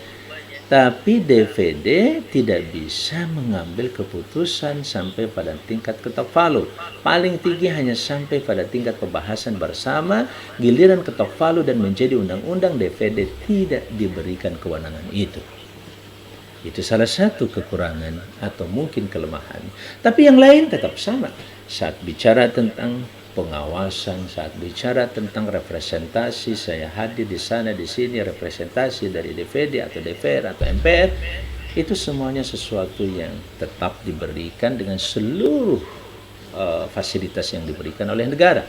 Tapi DPD tidak bisa mengambil keputusan sampai pada tingkat ketok palu. Paling tinggi hanya sampai pada tingkat pembahasan bersama, giliran ketok palu dan menjadi undang-undang, DPD tidak diberikan kewenangan itu. Itu salah satu kekurangan atau mungkin kelemahan. Tapi yang lain tetap sama. Saat bicara tentang pengawasan, saat bicara tentang representasi, saya hadir di sana, di sini, representasi dari DPD atau DPR atau MPR, itu semuanya sesuatu yang tetap diberikan dengan seluruh fasilitas yang diberikan oleh negara.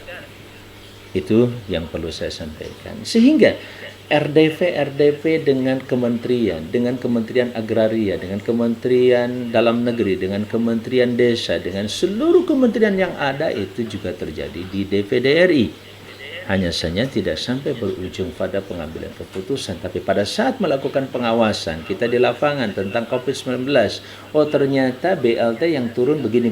Itu yang perlu saya sampaikan. Sehingga RDP dengan Kementerian Agraria, dengan Kementerian Dalam Negeri, dengan Kementerian Desa, dengan seluruh kementerian yang ada itu juga terjadi di DPD RI. Hanya saja tidak sampai berujung pada pengambilan keputusan, tapi pada saat melakukan pengawasan kita di lapangan tentang COVID-19, oh ternyata BLT yang turun begini,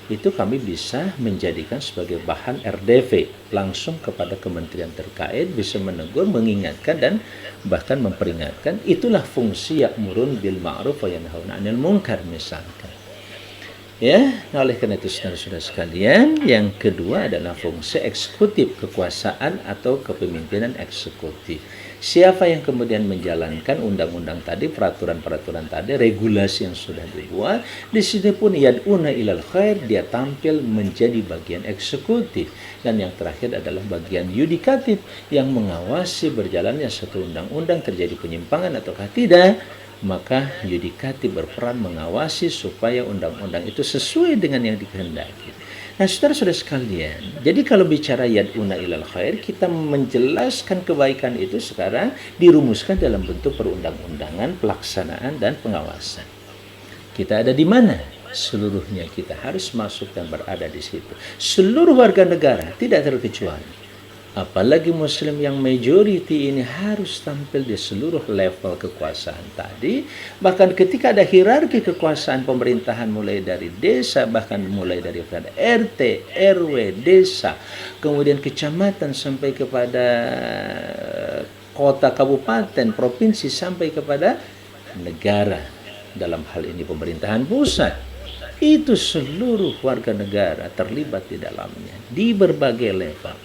itu kami bisa menjadikan sebagai bahan RDP langsung kepada kementerian terkait, bisa menegur, mengingatkan, dan bahkan memperingatkan. Itulah fungsi ya'murun bil ma'ruf wa yanhauna 'anil munkar misalkan. Ya, nah oleh karena itu saudara-saudara sekalian, yang kedua adalah fungsi eksekutif, kekuasaan atau kepemimpinan eksekutif. Siapa yang kemudian menjalankan undang-undang tadi, peraturan-peraturan tadi, regulasi yang sudah dibuat, di sini pun yad'una ilal khair, dia tampil menjadi bagian eksekutif. Dan yang terakhir adalah bagian yudikatif yang mengawasi berjalannya satu undang-undang, terjadi penyimpangan ataukah tidak, maka yudikatif berperan mengawasi supaya undang-undang itu sesuai dengan yang dikehendaki. Nah, saudara-saudara sekalian, jadi kalau bicara yad'una ilal khair, kita menjelaskan kebaikan itu sekarang dirumuskan dalam bentuk perundang-undangan, pelaksanaan, dan pengawasan. Kita ada di mana? Seluruhnya kita harus masuk dan berada di situ. Seluruh warga negara, tidak terkecuali. Apalagi Muslim yang majority ini harus tampil di seluruh level kekuasaan tadi. Bahkan ketika ada hierarki kekuasaan pemerintahan mulai dari desa, bahkan mulai dari RT, RW, desa, kemudian kecamatan sampai kepada kota, kabupaten, provinsi, sampai kepada negara. Dalam hal ini pemerintahan pusat. Itu seluruh warga negara terlibat di dalamnya di berbagai level.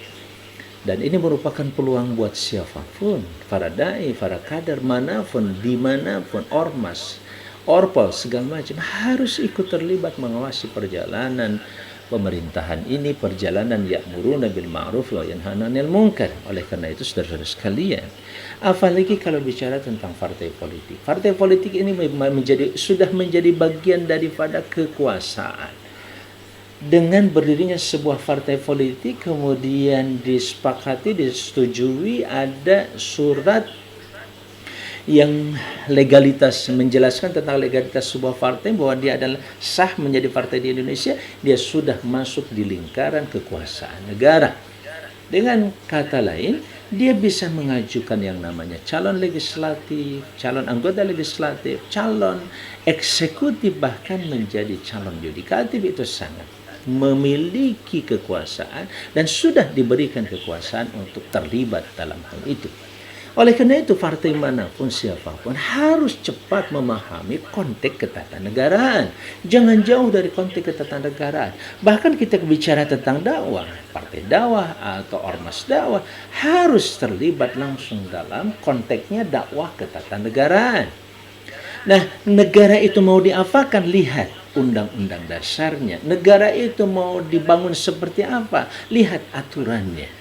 Dan ini merupakan peluang buat siapapun, para dai, para kader manapun, dimanapun, ormas, orpol, segala macam, harus ikut terlibat mengawasi perjalanan pemerintahan ini, perjalanan ya'muruna bil ma'ruf wa yanhauna 'anil munkar. Oleh karena itu, saudara-saudara sekalian, apalagi kalau bicara tentang partai politik. Partai politik ini sudah menjadi bagian daripada kekuasaan. Dengan berdirinya sebuah partai politik, kemudian disepakati, disetujui, ada surat yang legalitas, menjelaskan tentang legalitas sebuah partai, bahwa dia adalah sah menjadi partai di Indonesia, dia sudah masuk di lingkaran kekuasaan negara. Dengan kata lain, dia bisa mengajukan yang namanya calon legislatif, calon anggota legislatif, calon eksekutif, bahkan menjadi calon yudikatif. Itu sangat memiliki kekuasaan dan sudah diberikan kekuasaan untuk terlibat dalam hal itu. Oleh karena itu, partai manapun, siapapun harus cepat memahami konteks ketatanegaraan. Jangan jauh dari konteks ketatanegaraan. Bahkan kita bicara tentang dakwah, partai dakwah atau ormas dakwah harus terlibat langsung dalam konteksnya dakwah ketatanegaraan. Nah, negara itu mau diapakan? Lihat undang-undang dasarnya. Negara itu mau dibangun seperti apa? Lihat aturannya.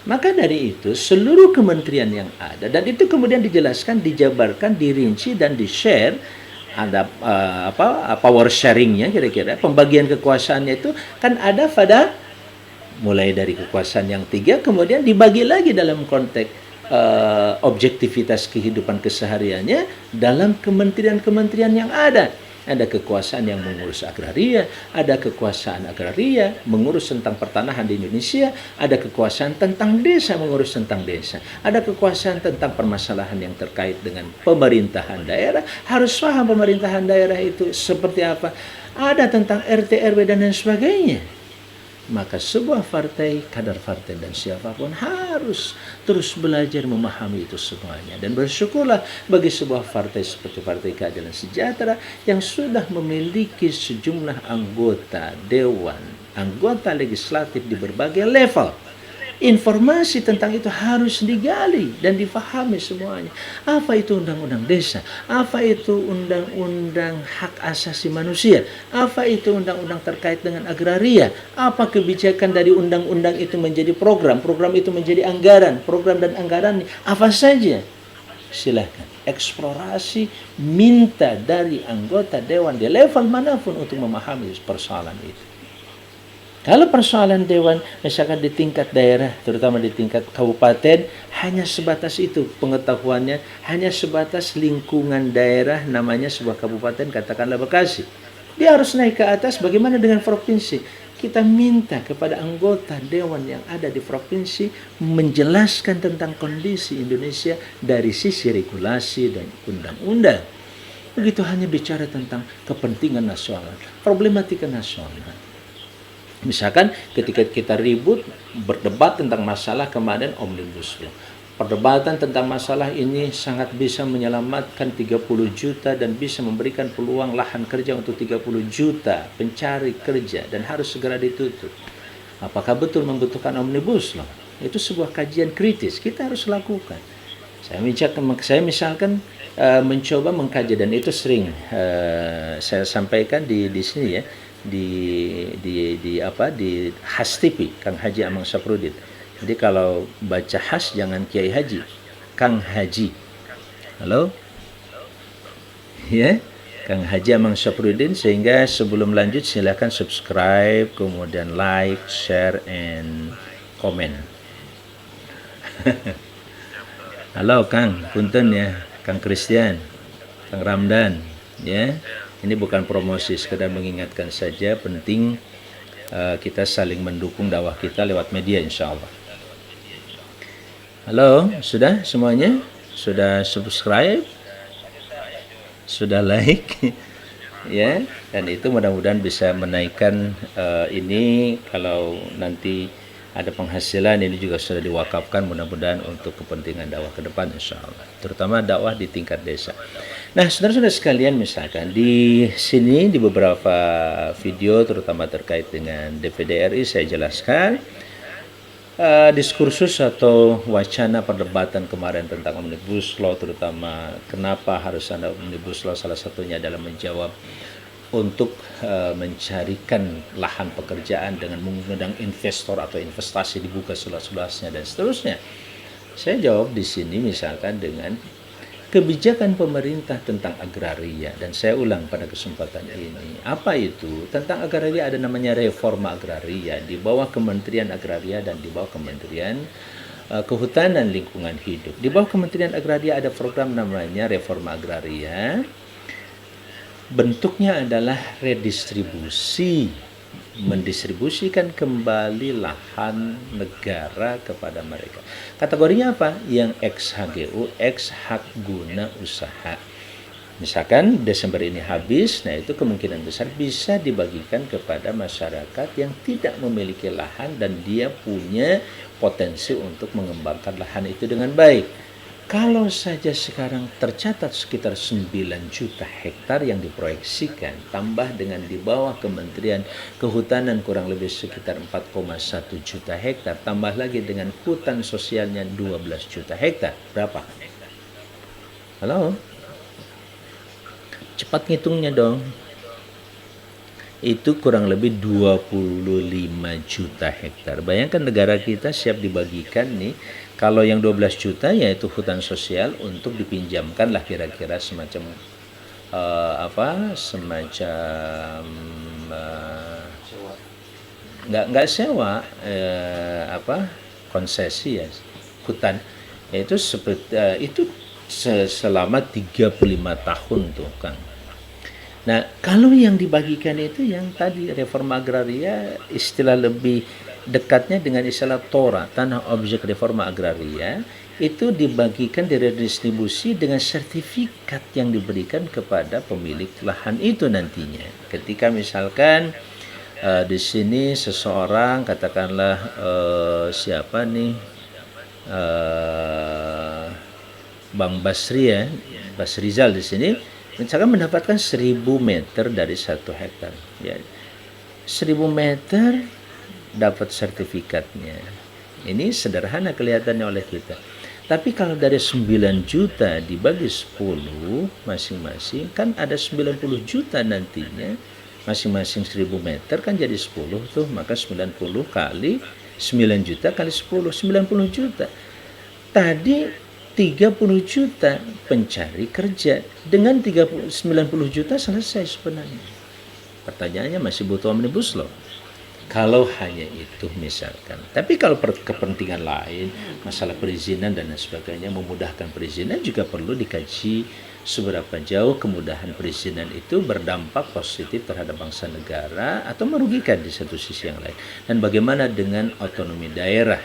Maka dari itu, seluruh kementerian yang ada, dan itu kemudian dijelaskan, dijabarkan, dirinci, dan di-share, ada power sharingnya, kira-kira pembagian kekuasaannya itu kan ada pada mulai dari kekuasaan yang 3, kemudian dibagi lagi dalam konteks objektivitas kehidupan kesehariannya dalam kementerian-kementerian yang ada. ada kekuasaan yang mengurus agraria, ada kekuasaan agraria mengurus tentang pertanahan di Indonesia, ada kekuasaan tentang desa mengurus tentang desa, ada kekuasaan tentang permasalahan yang terkait dengan pemerintahan daerah, harus paham pemerintahan daerah itu seperti apa, ada tentang RT RW dan lain sebagainya. Maka sebuah partai, kadar partai dan siapapun harus terus belajar memahami itu semuanya. Dan bersyukurlah bagi sebuah partai seperti Partai Keadilan Sejahtera yang sudah memiliki sejumlah anggota dewan, anggota legislatif di berbagai level. Informasi tentang itu harus digali dan difahami semuanya. Apa itu undang-undang desa? Apa itu undang-undang hak asasi manusia? Apa itu undang-undang terkait dengan agraria? Apa kebijakan dari undang-undang itu menjadi program? Program itu menjadi anggaran. Program dan anggaran apa saja? Silahkan eksplorasi, minta dari anggota dewan di level manapun untuk memahami persoalan itu. Kalau persoalan dewan misalkan di tingkat daerah, terutama di tingkat kabupaten, hanya sebatas itu pengetahuannya, hanya sebatas lingkungan daerah, namanya sebuah kabupaten, katakanlah Bekasi. Dia harus naik ke atas, bagaimana dengan provinsi? Kita minta kepada anggota dewan yang ada di provinsi menjelaskan tentang kondisi Indonesia dari sisi regulasi dan undang-undang. Begitu hanya bicara tentang kepentingan nasional, problematika nasional. Misalkan ketika kita ribut, berdebat tentang masalah kemarin Omnibus Law. Perdebatan tentang masalah ini sangat bisa menyelamatkan 30 juta dan bisa memberikan peluang lahan kerja untuk 30 juta pencari kerja dan harus segera ditutup. Apakah betul membutuhkan Omnibus Law? Itu sebuah kajian kritis, kita harus lakukan. Saya misalkan mencoba mengkaji, dan itu sering saya sampaikan di sini ya. Di Has TV, Kang Haji Amang Syafruddin. Jadi kalau baca Has jangan Kiai Haji, Kang Haji. Halo? Ya, Kang Haji Amang Syafruddin. Sehingga sebelum lanjut silakan subscribe, kemudian like, share, and comment. Halo Kang, punten ya, Kang Christian, Kang Ramdan, ya. Ini bukan promosi, sekedar mengingatkan saja, penting kita saling mendukung dakwah kita lewat media insya Allah. Halo, sudah semuanya? Sudah subscribe? Sudah like? Ya, dan itu mudah-mudahan bisa menaikkan ini. Kalau nanti ada penghasilan, ini juga sudah diwakafkan mudah-mudahan untuk kepentingan dakwah ke depan insya Allah, terutama dakwah di tingkat desa. Nah, saudara-saudara sekalian, misalkan di sini di beberapa video terutama terkait dengan DPD RI saya jelaskan diskursus atau wacana perdebatan kemarin tentang Omnibus Law, terutama kenapa harus ada Omnibus Law, salah satunya adalah menjawab untuk mencarikan lahan pekerjaan dengan mengundang investor atau investasi dibuka seluas-luasnya dan seterusnya. Saya jawab di sini misalkan dengan kebijakan pemerintah tentang agraria, dan saya ulang pada kesempatan ini. Apa itu? Tentang agraria ada namanya reforma agraria di bawah Kementerian Agraria dan di bawah Kementerian Kehutanan Lingkungan Hidup. Di bawah Kementerian Agraria ada program namanya reforma agraria. Bentuknya adalah redistribusi, mendistribusikan kembali lahan negara kepada mereka. Kategorinya apa? Yang ex-HGU, ex-hak guna usaha. Misalkan Desember ini habis, nah itu kemungkinan besar bisa dibagikan kepada masyarakat yang tidak memiliki lahan dan dia punya potensi untuk mengembangkan lahan itu dengan baik. Kalau saja sekarang tercatat sekitar 9 juta hektar yang diproyeksikan, tambah dengan di bawah Kementerian Kehutanan kurang lebih sekitar 4,1 juta hektar, tambah lagi dengan hutan sosialnya 12 juta hektar. Berapa? Halo? Cepat ngitungnya dong. Itu kurang lebih 25 juta hektar. Bayangkan negara kita siap dibagikan nih. Kalau yang 12 juta yaitu hutan sosial untuk dipinjamkan lah kira-kira semacam nggak sewa, konsesi ya hutan, yaitu seperti itu selama 35 tahun tuh Kang. Nah, kalau yang dibagikan itu yang tadi reforma agraria, istilah lebih dekatnya dengan istilah TORA, tanah objek reforma agraria, itu dibagikan, diredistribusi dengan sertifikat yang diberikan kepada pemilik lahan itu nantinya. Ketika misalkan di sini seseorang, katakanlah siapa nih, Bang Basri ya, Basrizal di sini, misalkan mendapatkan 1000 meter dari 1 hektar, ya 1000 meter dapat sertifikatnya. Ini sederhana kelihatannya oleh kita. Tapi kalau dari 9 juta dibagi 10 masing-masing, kan ada 90 juta nantinya. Masing-masing 1000 meter kan jadi 10 tuh, maka 90 kali 9 juta kali 10, 90 juta. Tadi 30 juta pencari kerja. Dengan 90 juta selesai sebenarnya. Pertanyaannya masih butuh omnibus law. Kalau hanya itu misalkan. Tapi kalau kepentingan lain, masalah perizinan dan lain sebagainya, memudahkan perizinan juga perlu dikaji seberapa jauh kemudahan perizinan itu berdampak positif terhadap bangsa negara atau merugikan di satu sisi yang lain. Dan bagaimana dengan otonomi daerah,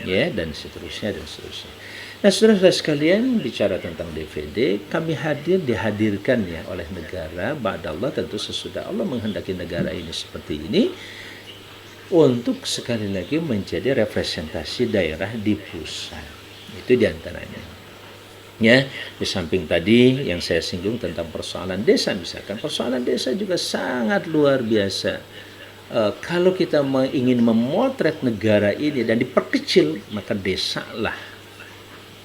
ya, dan seterusnya dan seterusnya. Nah, saudara-saudara sekalian, bicara tentang DVD, kami dihadirkan ya oleh negara, ba'dallah, tentu sesudah Allah menghendaki negara ini seperti ini, untuk sekali lagi menjadi representasi daerah di pusat. Itu diantaranya. Ya, di samping tadi yang saya singgung tentang persoalan desa, misalkan persoalan desa juga sangat luar biasa. Kalau kita ingin memotret negara ini dan diperkecil, maka desalah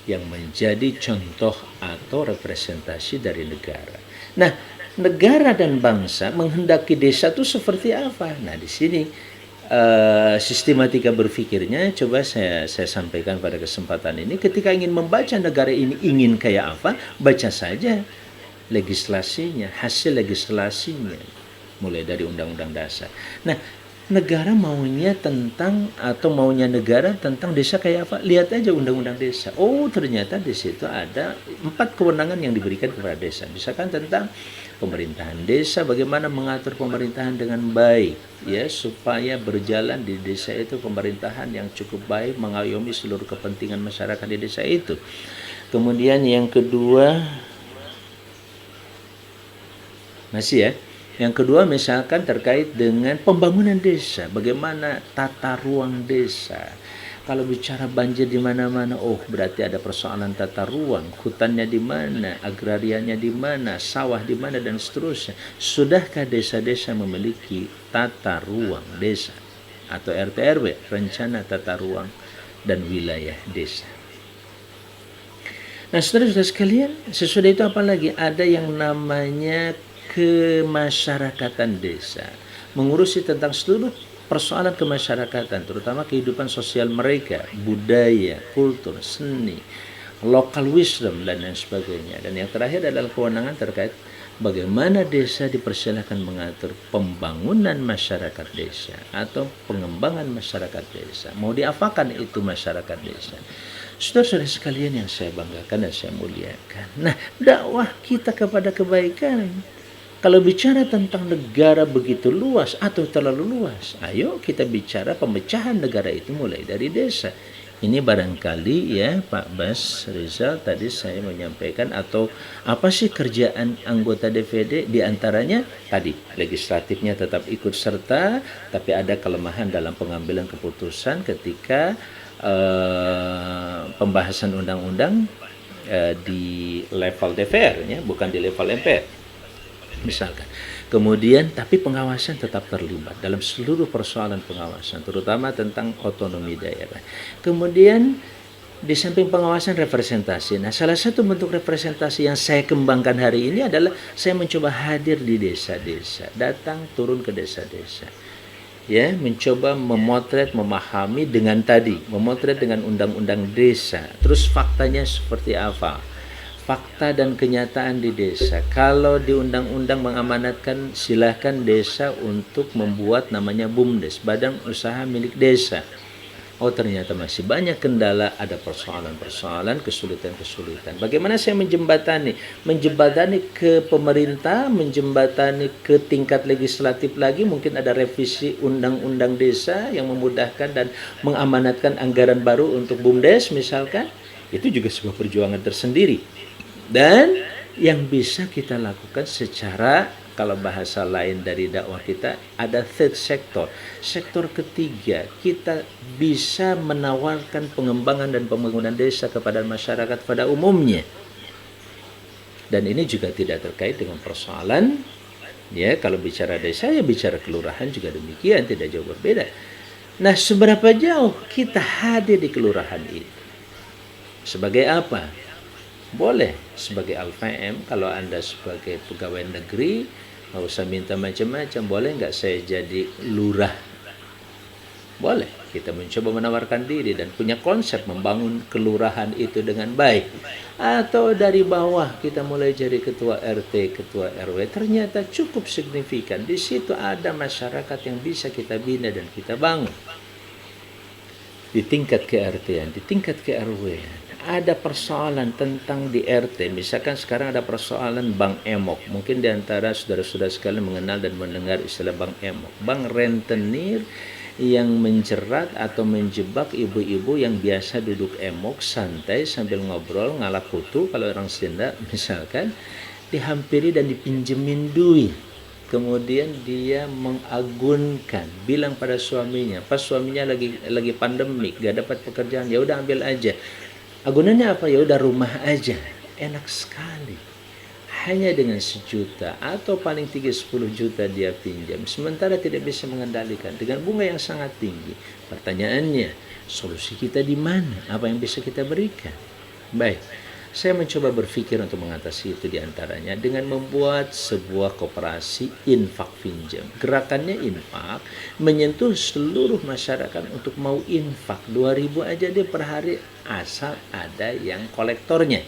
yang menjadi contoh atau representasi dari negara. Nah, negara dan bangsa menghendaki desa itu seperti apa? Nah, di sini sistematika berpikirnya coba saya sampaikan pada kesempatan ini. Ketika ingin membaca negara ini ingin kayak apa, baca saja legislasinya, hasil legislasinya, mulai dari undang-undang dasar. Nah, negara maunya negara tentang desa kayak apa? Lihat aja undang-undang desa. Oh, ternyata di situ ada 4 kewenangan yang diberikan kepada desa. Misalkan tentang pemerintahan desa, bagaimana mengatur pemerintahan dengan baik, ya, supaya berjalan di desa itu pemerintahan yang cukup baik, mengayomi seluruh kepentingan masyarakat di desa itu. Kemudian yang kedua, yang kedua misalkan terkait dengan pembangunan desa, bagaimana tata ruang desa. Kalau bicara banjir di mana-mana, oh berarti ada persoalan tata ruang, hutannya di mana, agrarianya di mana, sawah di mana, dan seterusnya. Sudahkah desa-desa memiliki tata ruang desa atau RT/RW, rencana tata ruang dan wilayah desa? Nah, saudara-saudara sekalian, sesudah itu apa lagi? Ada yang namanya kemasyarakatan desa, mengurusi tentang seluruh persoalan kemasyarakatan, terutama kehidupan sosial mereka, budaya, kultur, seni, local wisdom, dan lain sebagainya. Dan yang terakhir adalah kewenangan terkait bagaimana desa dipersilakan mengatur pembangunan masyarakat desa atau pengembangan masyarakat desa. Mau diapakan itu masyarakat desa? Saudara-saudara sekalian yang saya banggakan dan saya muliakan. Nah, dakwah kita kepada kebaikan, kalau bicara tentang negara begitu luas atau terlalu luas, ayo kita bicara pemecahan negara itu mulai dari desa. Ini barangkali ya Pak Bas Rizal tadi saya menyampaikan, atau apa sih kerjaan anggota DPD? Di antaranya tadi legislatifnya tetap ikut serta, tapi ada kelemahan dalam pengambilan keputusan ketika pembahasan undang-undang di level DPR, ya, bukan di level MPR. Misalkan. Kemudian tapi pengawasan tetap terlibat dalam seluruh persoalan pengawasan, terutama tentang otonomi daerah. Kemudian di samping pengawasan, representasi. Nah, salah satu bentuk representasi yang saya kembangkan hari ini adalah saya mencoba hadir di desa-desa, datang turun ke desa-desa. Ya, mencoba memotret, memahami dengan tadi, memotret dengan undang-undang desa. Terus faktanya seperti apa? Fakta dan kenyataan di desa. Kalau di undang-undang mengamanatkan, silahkan desa untuk membuat namanya BUMDes, Badan Usaha Milik Desa. Oh ternyata masih banyak kendala, ada persoalan-persoalan, kesulitan-kesulitan. Bagaimana saya menjembatani? Menjembatani ke pemerintah, menjembatani ke tingkat legislatif lagi, mungkin ada revisi undang-undang desa yang memudahkan dan mengamanatkan anggaran baru untuk BUMDes misalkan. Itu juga sebuah perjuangan tersendiri. Dan yang bisa kita lakukan secara, kalau bahasa lain dari dakwah kita, ada third sector. Sektor ketiga, kita bisa menawarkan pengembangan dan pembangunan desa kepada masyarakat pada umumnya. Dan ini juga tidak terkait dengan persoalan, ya kalau bicara desa, ya bicara kelurahan juga demikian, tidak jauh berbeda. Nah, seberapa jauh kita hadir di kelurahan itu? Sebagai apa? Boleh sebagai Al-FM, kalau Anda sebagai pegawai negeri, nggak usah minta macam-macam. Boleh nggak saya jadi lurah? Boleh. Kita mencoba menawarkan diri dan punya konsep membangun kelurahan itu dengan baik. Atau dari bawah kita mulai jadi ketua RT, ketua RW. Ternyata cukup signifikan. Di situ ada masyarakat yang bisa kita bina dan kita bangun. Di tingkat ke-RT-an, di tingkat ke-RW-an. Ada persoalan tentang di RT, misalkan sekarang ada persoalan bank emok. Mungkin di antara saudara-saudara sekalian mengenal dan mendengar istilah bank emok, bank rentenir yang menjerat atau menjebak ibu-ibu yang biasa duduk emok santai sambil ngobrol ngalap kutu kalau orang Sunda misalkan, dihampiri dan dipinjemin duit. Kemudian dia mengagunkan, bilang pada suaminya, pas suaminya lagi pandemik, gak dapat pekerjaan, ya udah ambil aja. Agunannya apa? Ya udah rumah aja. Enak sekali. Hanya dengan 1 juta atau paling tinggi 10 juta dia pinjam. Sementara tidak bisa mengendalikan dengan bunga yang sangat tinggi. Pertanyaannya, solusi kita di mana? Apa yang bisa kita berikan? Baik. Saya mencoba berpikir untuk mengatasi itu diantaranya dengan membuat sebuah koperasi infak pinjam. Gerakannya infak, menyentuh seluruh masyarakat untuk mau infak. 2.000 aja dia per hari, asal ada yang kolektornya.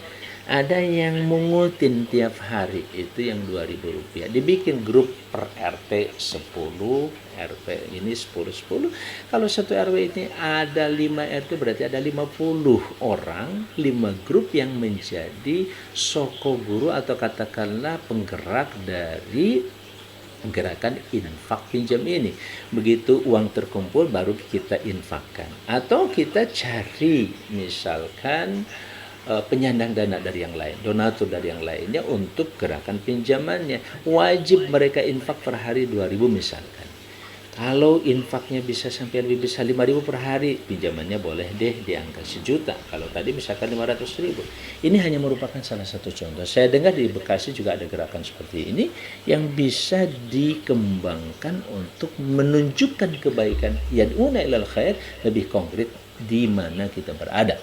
Ada yang mengutin tiap hari, itu yang Rp2.000. Dibikin grup per RT 10, RT ini 10. Kalau satu RW ini ada 5 RT, berarti ada 50 orang, 5 grup yang menjadi soko guru atau katakanlah penggerak dari gerakan infak pinjam ini. Begitu uang terkumpul baru kita infakkan. Atau kita cari misalkan penyandang dana dari yang lain, donatur dari yang lainnya untuk gerakan pinjamannya. Wajib mereka infak per hari 2.000 misalkan. Kalau infaknya bisa sampai lebih bisa 5.000 per hari, pinjamannya boleh deh di angka 1 juta. Kalau tadi misalkan 500.000. Ini hanya merupakan salah satu contoh. Saya dengar di Bekasi juga ada gerakan seperti ini yang bisa dikembangkan untuk menunjukkan kebaikan yad'una ilal khair lebih konkret di mana kita berada.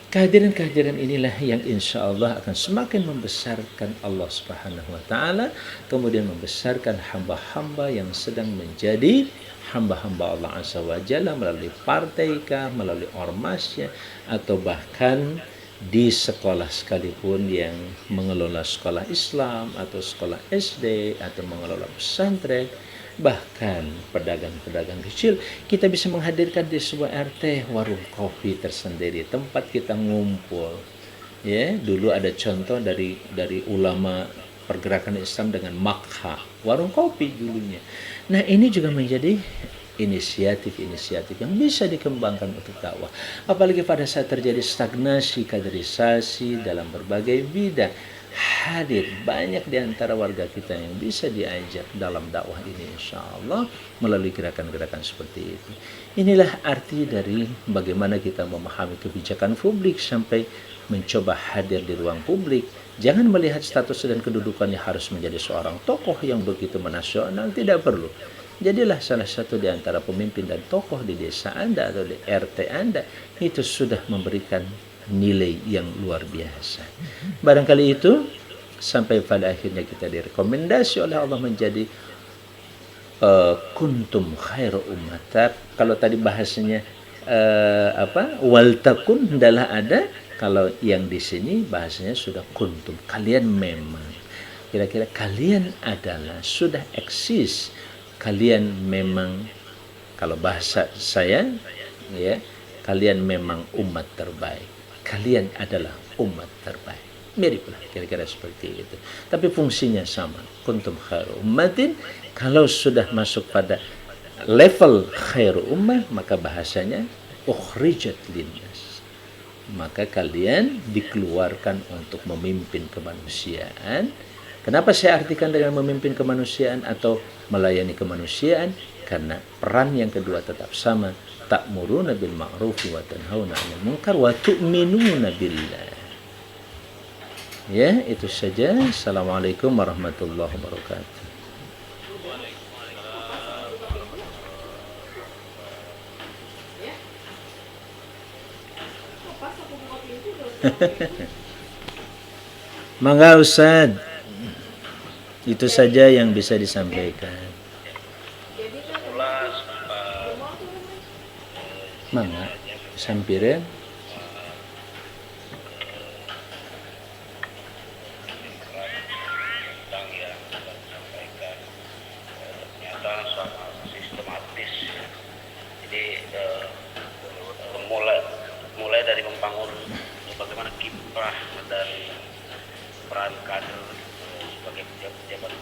Kehadiran-kehadiran inilah yang insya Allah akan semakin membesarkan Allah Subhanahu wa Ta'ala, kemudian membesarkan hamba-hamba yang sedang menjadi hamba-hamba Allah Azza wa Jalla melalui partai kah, melalui ormasnya, atau bahkan di sekolah sekalipun yang mengelola sekolah Islam atau sekolah SD atau mengelola pesantren. Bahkan pedagang-pedagang kecil kita bisa menghadirkan di sebuah RT warung kopi tersendiri, tempat kita ngumpul. Ya, dulu ada contoh dari ulama pergerakan Islam dengan makha, warung kopi dulunya. Nah, ini juga menjadi inisiatif-inisiatif yang bisa dikembangkan untuk dakwah. Apalagi pada saat terjadi stagnasi, kaderisasi dalam berbagai bidang. Hadir banyak di antara warga kita yang bisa diajak dalam dakwah ini insya Allah melalui gerakan-gerakan seperti itu. Inilah arti dari bagaimana kita memahami kebijakan publik sampai mencoba hadir di ruang publik. Jangan melihat status dan kedudukannya harus menjadi seorang tokoh yang begitu menasional, tidak perlu. Jadilah salah satu di antara pemimpin dan tokoh di desa Anda atau di RT Anda, itu sudah memberikan nilai yang luar biasa. Barangkali itu sampai pada akhirnya kita direkomendasi oleh Allah menjadi kuntum khairu ummatat. Kalau tadi bahasanya waltakun hendaklah ada. Kalau yang di sini bahasanya sudah kuntum, kalian memang. Kira-kira kalian adalah sudah eksis. Kalian memang, kalau bahasa saya ya, kalian memang umat terbaik. Kalian adalah umat terbaik. Miriplah kira-kira seperti itu. Tapi fungsinya sama. Kuntum khairu ummatin. Kalau sudah masuk pada level khairu ummah, maka bahasanya ukhrijat linnas. Maka kalian dikeluarkan untuk memimpin kemanusiaan. Kenapa saya artikan dengan memimpin kemanusiaan atau melayani kemanusiaan? Karena peran yang kedua tetap sama. Ta'muruna bil ma'rufi wa tanhauna 'anil munkar wa tu'minuna billah. Ya, itu saja. Assalamualaikum warahmatullahi wabarakatuh. Mangga Ustaz. Itu saja yang bisa disampaikan. Mangga sampirin.
Ternyata sangat sistematis. Jadi mulai dari membangun bagaimana kiprah dari peran kader sebagai pejabat